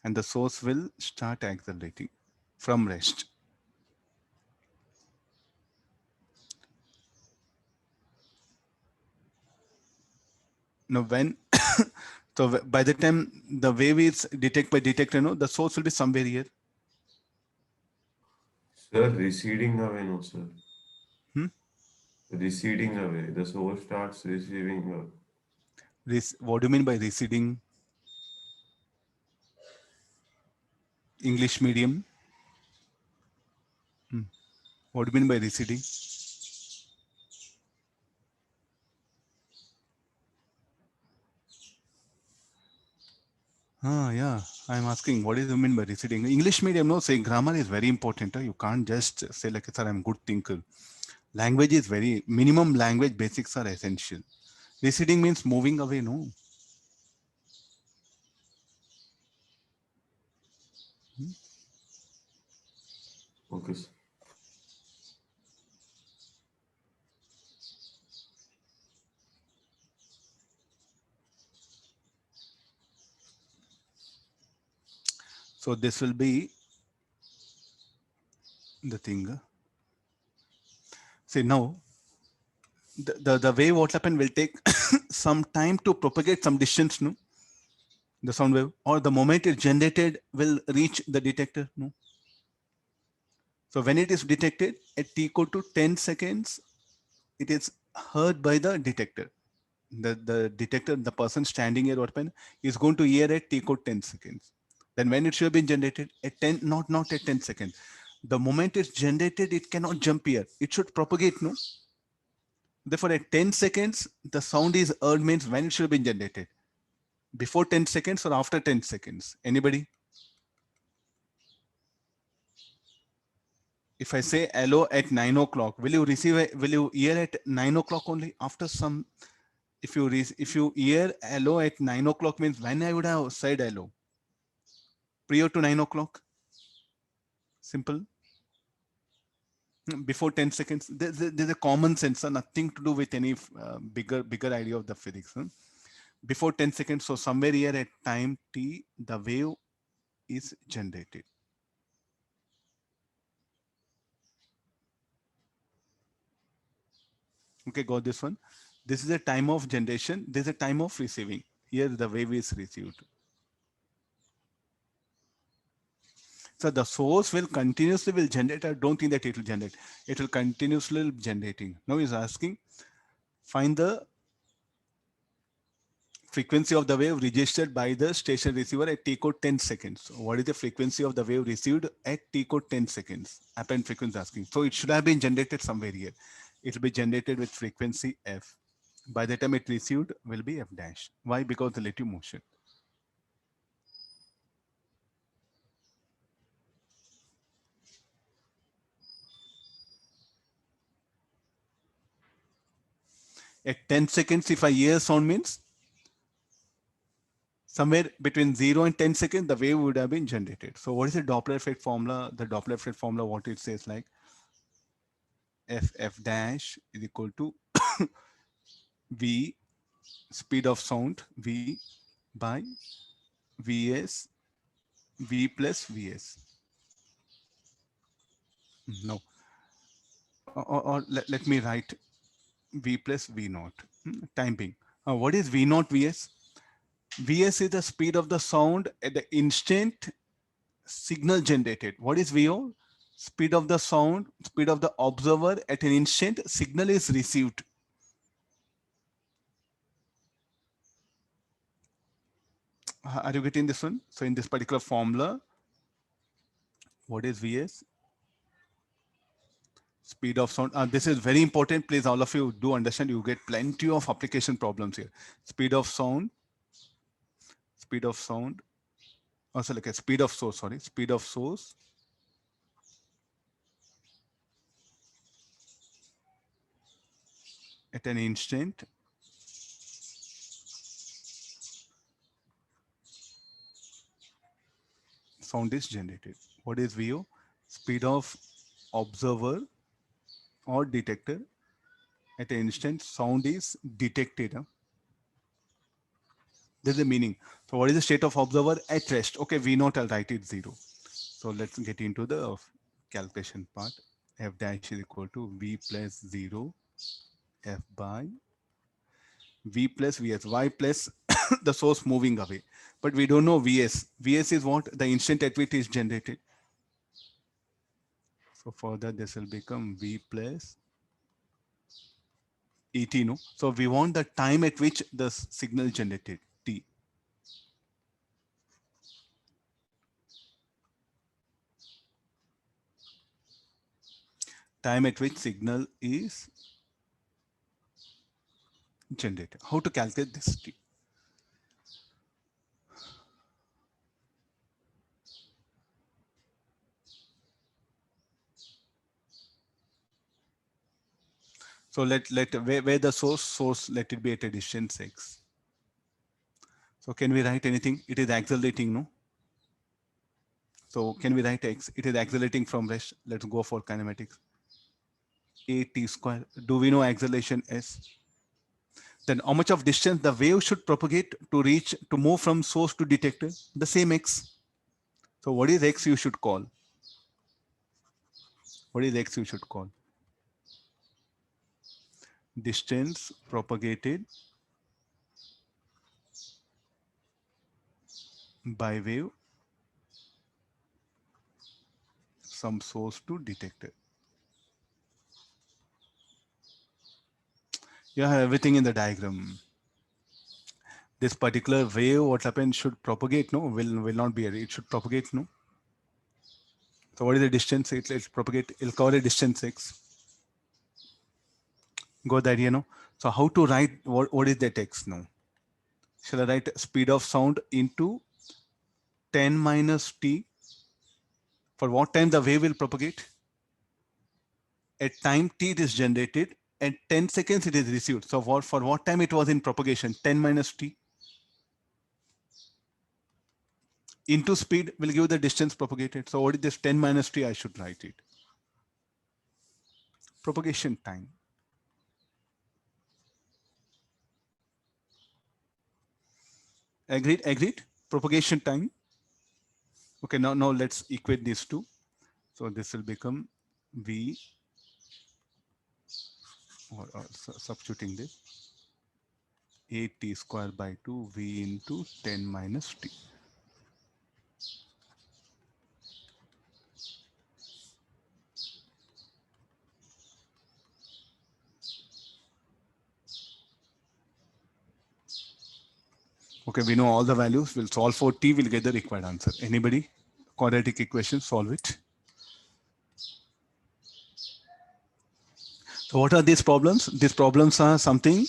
And the source will start accelerating from rest. Now when so by the time the wave is detected by detector, no, the source will be somewhere here. Sir, receding away, no, sir. Hmm? Receding away. The source starts receiving. What do you mean by receding? English medium? Hmm. What do you mean by receding? Ah, yeah. I'm asking, what do you mean by receding? English medium, no, say grammar is very important. You can't just say like, sir, I'm good thinker. Language is very, minimum language basics are essential. Receding means moving away, no? Okay, sir. So this will be the thing. See now, the wave what happen will take some time to propagate some distance, no? The sound wave, or the moment it's generated will reach the detector, no? So when it is detected at t equal to 10 seconds, it is heard by the detector. The detector, the person standing here open is going to hear at t equal to 10 seconds. Then when it should have been generated at 10, not at 10 seconds. The moment it's generated, it cannot jump here. It should propagate, no? Therefore, at 10 seconds, the sound is heard means when it should have been generated. Before 10 seconds or after 10 seconds? Anybody? If I say hello at 9 o'clock, will you receive will you hear at 9 o'clock only? After some, if you hear hello at 9 o'clock means when I would have said hello? Prior to 9 o'clock? Simple. Before 10 seconds, there's a common sense, nothing to do with any bigger idea of the physics. Before 10 seconds, so somewhere here at time t, the wave is generated. Okay, got this one. This is a time of generation. There's a time of receiving. Here the wave is received. So the source will continuously will generate. I don't think that it will generate. It will continuously generating. Now he's asking, find the frequency of the wave registered by the station receiver at t code 10 seconds. So what is the frequency of the wave received at t code 10 seconds? Apparent frequency asking. So it should have been generated somewhere here. It will be generated with frequency f. By the time it received will be f dash. Why? Because the relative motion. At 10 seconds, if I hear sound means somewhere between 0 and 10 seconds, the wave would have been generated. So what is the Doppler effect formula? The Doppler effect formula, what it says like f dash is equal to v speed of sound v by vs v plus vs. No, or let me write v plus v naught. Time being. What is v naught vs? Vs is the speed of the sound at the instant signal generated. What is VO? Speed of the sound, speed of the observer at an instant signal is received. Are you getting this one? So in this particular formula, what is Vs? Speed of sound. This is very important. Please, all of you do understand. You get plenty of application problems here. Speed of sound, speed of sound. Also like a speed of source, sorry. Speed of source at an instant sound is generated. What is VO? Speed of observer or detector at an instant sound is detected. This is the meaning. So what is the state of observer at rest? Okay, V naught, I'll write it 0. So let's get into the calculation part. F dash is equal to V plus 0 F by V plus Vs, Y plus the source moving away. But we don't know Vs. Vs is what? The instant at which it is generated. So further this will become V plus ET, no? So we want the time at which the signal generated, T. Time at which signal is generated. How to calculate this T? So where the source let it be at a distance x. So can we write anything? It is accelerating, no? So can we write x? It is accelerating from rest. Let's go for kinematics. AT square. Do we know acceleration s? Then how much of distance the wave should propagate to move from source to detector? The same x. So what is x you should call? What is x you should call? Distance propagated by wave from source to detector. You have everything in the diagram. This particular wave, what happens, should propagate, no? Will not be, it should propagate, no? So what is the distance? It'll propagate, it'll cover a distance x. Got the idea, no? So how to write, what is that x now? Shall I write speed of sound into 10 minus t? For what time the wave will propagate? At time t it is generated, at 10 seconds it is received. So for what time it was in propagation? 10 minus t into speed will give the distance propagated. So what is this 10 minus t? I should write it. Propagation time. Agreed, agreed. Propagation time. Okay, now let's equate these two. So this will become V, or substituting this, 8t square by 2 V into 10 minus t. Okay, we know all the values. We'll solve for t, we'll get the required answer. Anybody? Quadratic equation, solve it. So what are these problems? These problems are something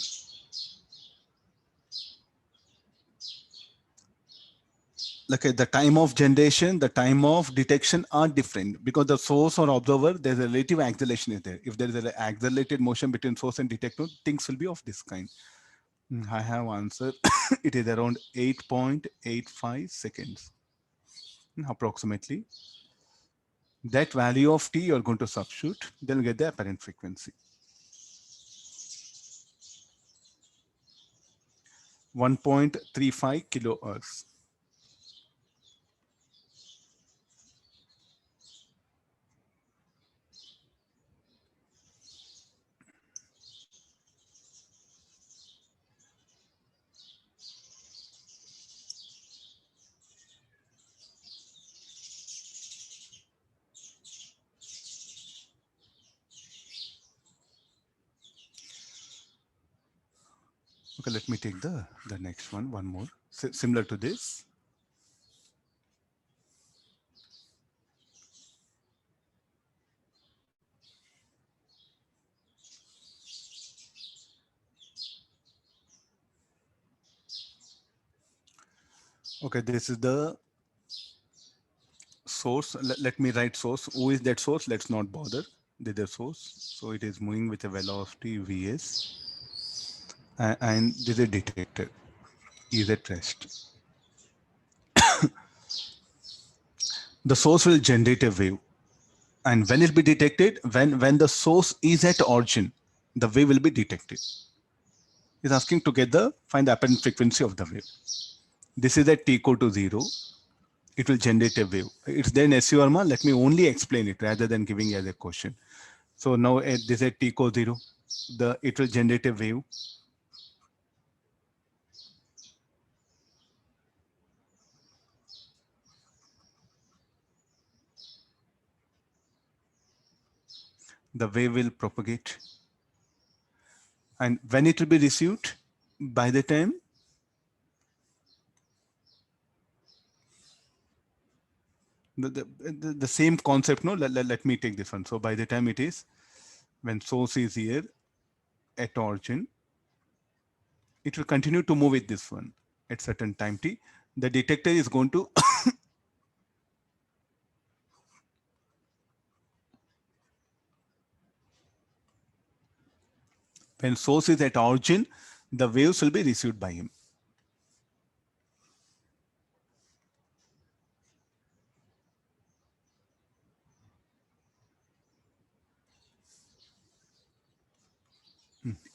like the time of generation, the time of detection are different because the source or observer, there's a relative acceleration is there. If there is an accelerated motion between source and detector, things will be of this kind. I have answered. It is around 8.85 seconds, approximately. That value of t you're going to substitute, then you get the apparent frequency. 1.35 kilohertz. Okay, let me take the next one more. Similar to this. Okay, this is the source. Let me write source. Who is that source? Let's not bother. This is the source. So it is moving with a velocity Vs. and this is a detector, is at rest. The source will generate a wave, and when it be detected, when the source is at origin, the wave will be detected. It's asking together find the apparent frequency of the wave. This is at t equal to 0. It will generate a wave. It's there in SU Verma. Let me only explain it rather than giving as a question. So now at this at t equal 0, it will generate a wave. The wave will propagate. And when it will be received, by the time the same concept, no, let me take this one. So by the time it is, when source is here at origin, it will continue to move with this one at certain time t. The detector is going to when source is at origin, the waves will be received by him.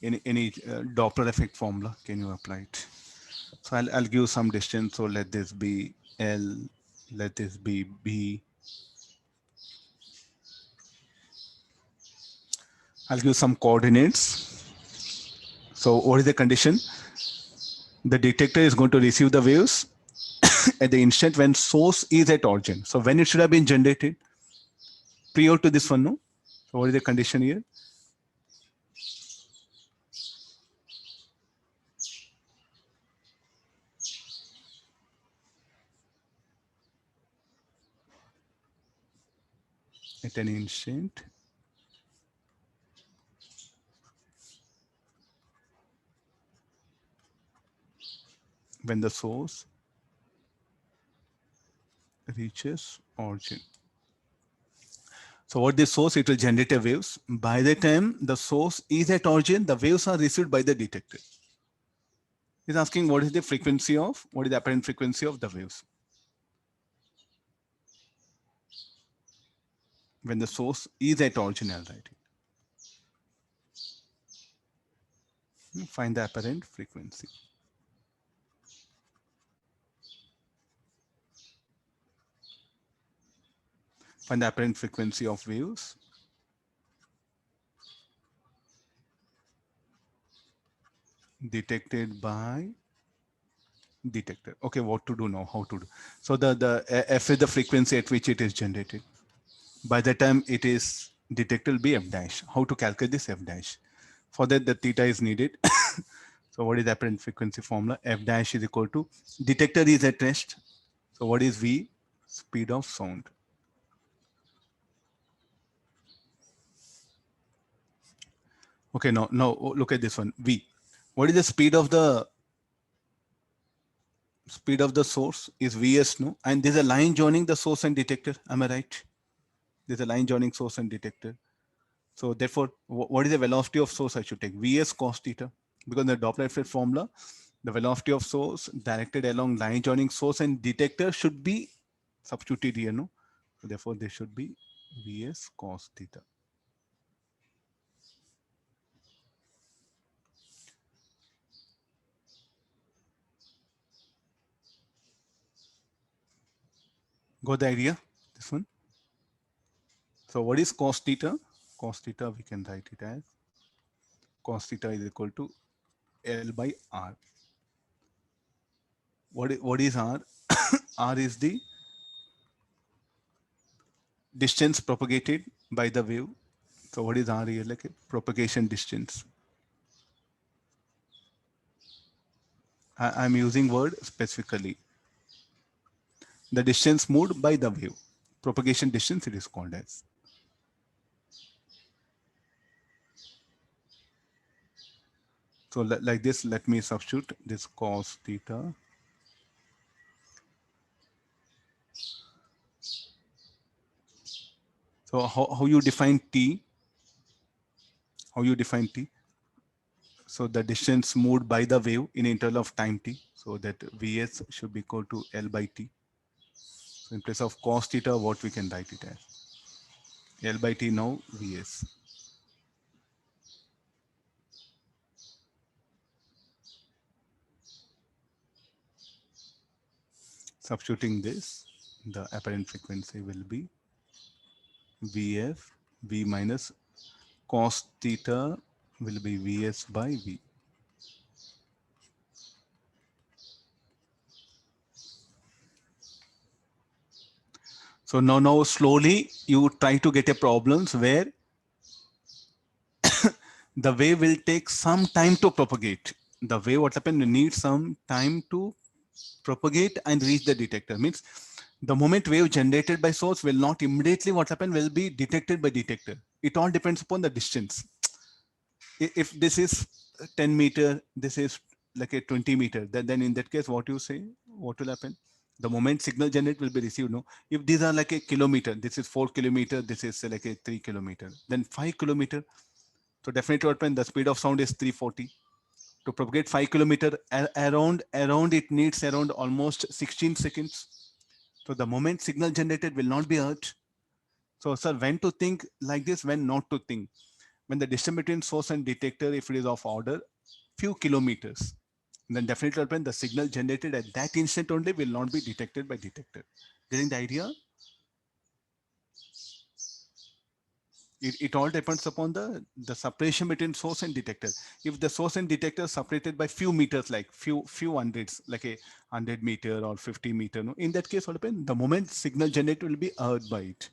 Any Doppler effect formula, can you apply it? So I'll give some distance. So let this be L, let this be B. I'll give some coordinates. So what is the condition? The detector is going to receive the waves at the instant when source is at origin. So when it should have been generated? Prior to this one, no? So what is the condition here? At an instant when the source reaches origin. So what this source, it will generate a waves. By the time the source is at origin, the waves are received by the detector. It's asking what is the frequency of, what is the apparent frequency of the waves when the source is at origin, I'll write it. Find the apparent frequency. Find the apparent frequency of waves detected by detector. Okay, what to do now, how to do. So the F is the frequency at which it is generated. By the time it is detected will be F dash. How to calculate this F dash? For that, the theta is needed. So what is the apparent frequency formula? F dash is equal to, detector is at rest. So what is V? Speed of sound. Okay, now look at this one, V. What is the speed of the source is Vs, no? And there's a line joining the source and detector, am I right? There's a line joining source and detector. So therefore, what is the velocity of source I should take? Vs cos theta. Because in the Doppler effect formula, the velocity of source directed along line joining source and detector should be substituted here, no? So therefore, this should be Vs cos theta. Got the idea? This one. So what is cos theta? Cos theta, we can write it as cos theta is equal to L by R. What is R? R is the distance propagated by the wave. So what is R here? Like a propagation distance. I'm using word specifically. The distance moved by the wave. Propagation distance it is called as. So like this, let me substitute this cos theta. So how you define T? How you define T? So the distance moved by the wave in interval of time t. So that Vs should be equal to L by T. So in place of cos theta, what we can write it as? L by T now Vs. Substituting this, the apparent frequency will be Vf, V minus cos theta will be Vs by V. So now slowly you try to get a problems where the wave will take some time to propagate. The wave, what happened, needs some time to propagate and reach the detector. Means the moment wave generated by source will not immediately what happened will be detected by detector. It all depends upon the distance. If this is 10 meter, this is like a 20 meter, then in that case, what you say, what will happen? The moment signal generate will be received. No, if these are like a kilometer, this is 4 kilometer, this is like a 3 kilometer, then 5 kilometer. So definitely what happen, the speed of sound is 340. To propagate 5 kilometer around it needs around almost 16 seconds. So the moment signal generated will not be heard. So sir, when to think like this, when not to think? When the distance between source and detector, if it is of order few kilometers, then definitely when the signal generated at that instant only will not be detected by detector. Getting the idea? It all depends upon the separation between source and detector. If the source and detector are separated by few meters, like few hundreds, like a 100 meter or 50 meter, no, in that case what happen, the moment signal generated will be heard by it.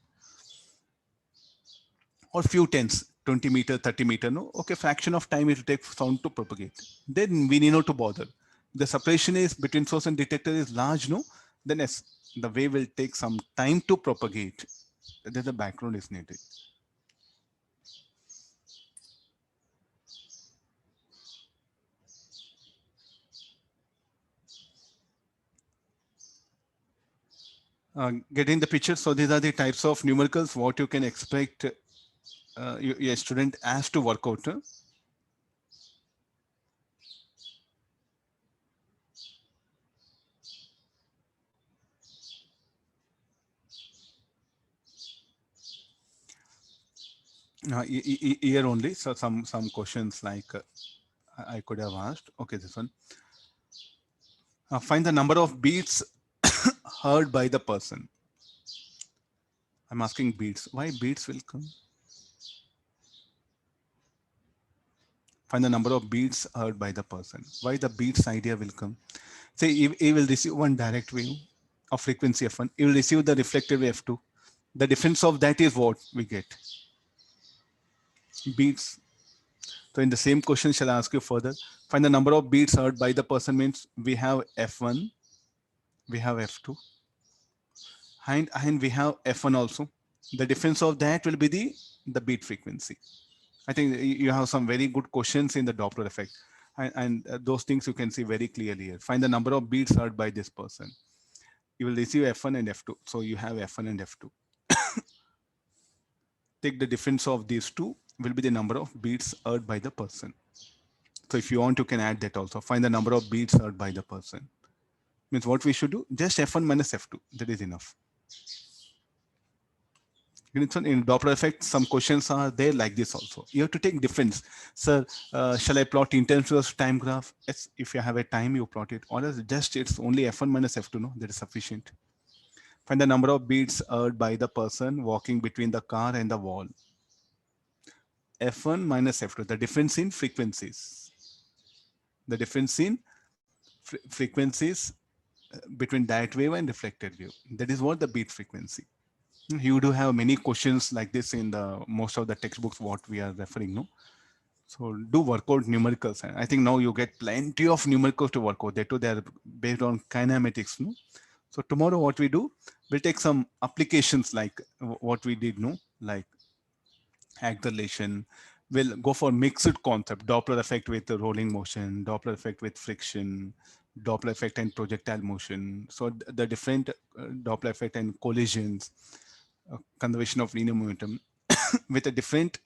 Or few tens, 20 meter, 30 meter, no, okay, fraction of time it will take sound to propagate, then we need not to bother. The separation is between source and detector is large, no, then yes, the wave will take some time to propagate. Then the background is needed. Getting the picture. So these are the types of numericals what you can expect your student has to work out. Here only. So some questions like I could have asked. Okay, this one. Find the number of beats heard by the person. I'm asking beats. Why beats will come? Find the number of beats heard by the person. Why the beats idea will come? Say he will receive one direct wave of frequency F1. He will receive the reflected wave F2. The difference of that is what we get. Beats. So in the same question, shall I ask you further? Find the number of beats heard by the person means we have F1, we have F2, and we have F1 also. The difference of that will be the beat frequency. I think you have some very good questions in the Doppler effect. And those things you can see very clearly here. Find the number of beats heard by this person. You will receive F1 and F2. So you have F1 and F2. Take the difference of these two will be the number of beats heard by the person. So if you want, you can add that also. Find the number of beats heard by the person. Means what we should do, just F1 minus F2. That is enough. In Doppler effect, some questions are there like this also. You have to take difference. Sir, shall I plot intense versus time graph? Yes, if you have a time, you plot it. Or else just it's only F1 minus F2, no? That is sufficient. Find the number of beats heard by the person walking between the car and the wall. F1 minus F2, the difference in frequencies. The difference in frequencies between direct wave and reflected wave. That is what the beat frequency. You do have many questions like this in the most of the textbooks what we are referring, no? So do work out numericals. And I think now you get plenty of numericals to work out. They too, they're based on kinematics, no? So tomorrow what we do, we'll take some applications like what we did, no? Like acceleration. We'll go for mixed concept, Doppler effect with the rolling motion, Doppler effect with friction, Doppler effect and projectile motion. So the different Doppler effect and collisions, conservation of linear momentum with a different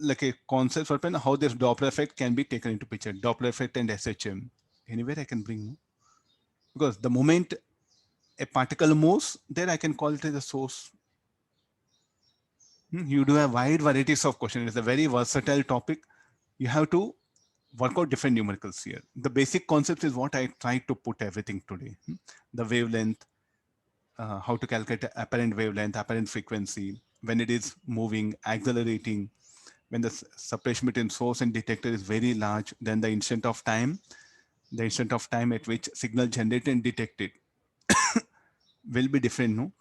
like a concept for pen, how this Doppler effect can be taken into picture. Doppler effect and SHM. Anywhere I can bring, no? Because the moment a particle moves, then I can call it as a source. You do have wide varieties of questions. It's a very versatile topic. You have to work out different numericals here. The basic concept is what I tried to put everything today. The wavelength, how to calculate apparent wavelength, apparent frequency, when it is moving, accelerating, when the separation between source and detector is very large, then the instant of time at which signal generated and detected will be different, no?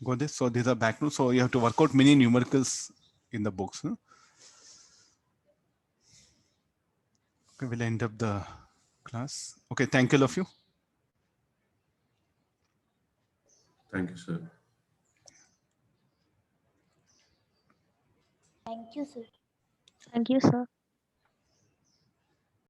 Got this? So these are back notes. So you have to work out many numericals in the books. No? Okay, we'll end up the class. Okay, thank you all of you. Thank you, sir. Thank you, sir. Thank you, sir.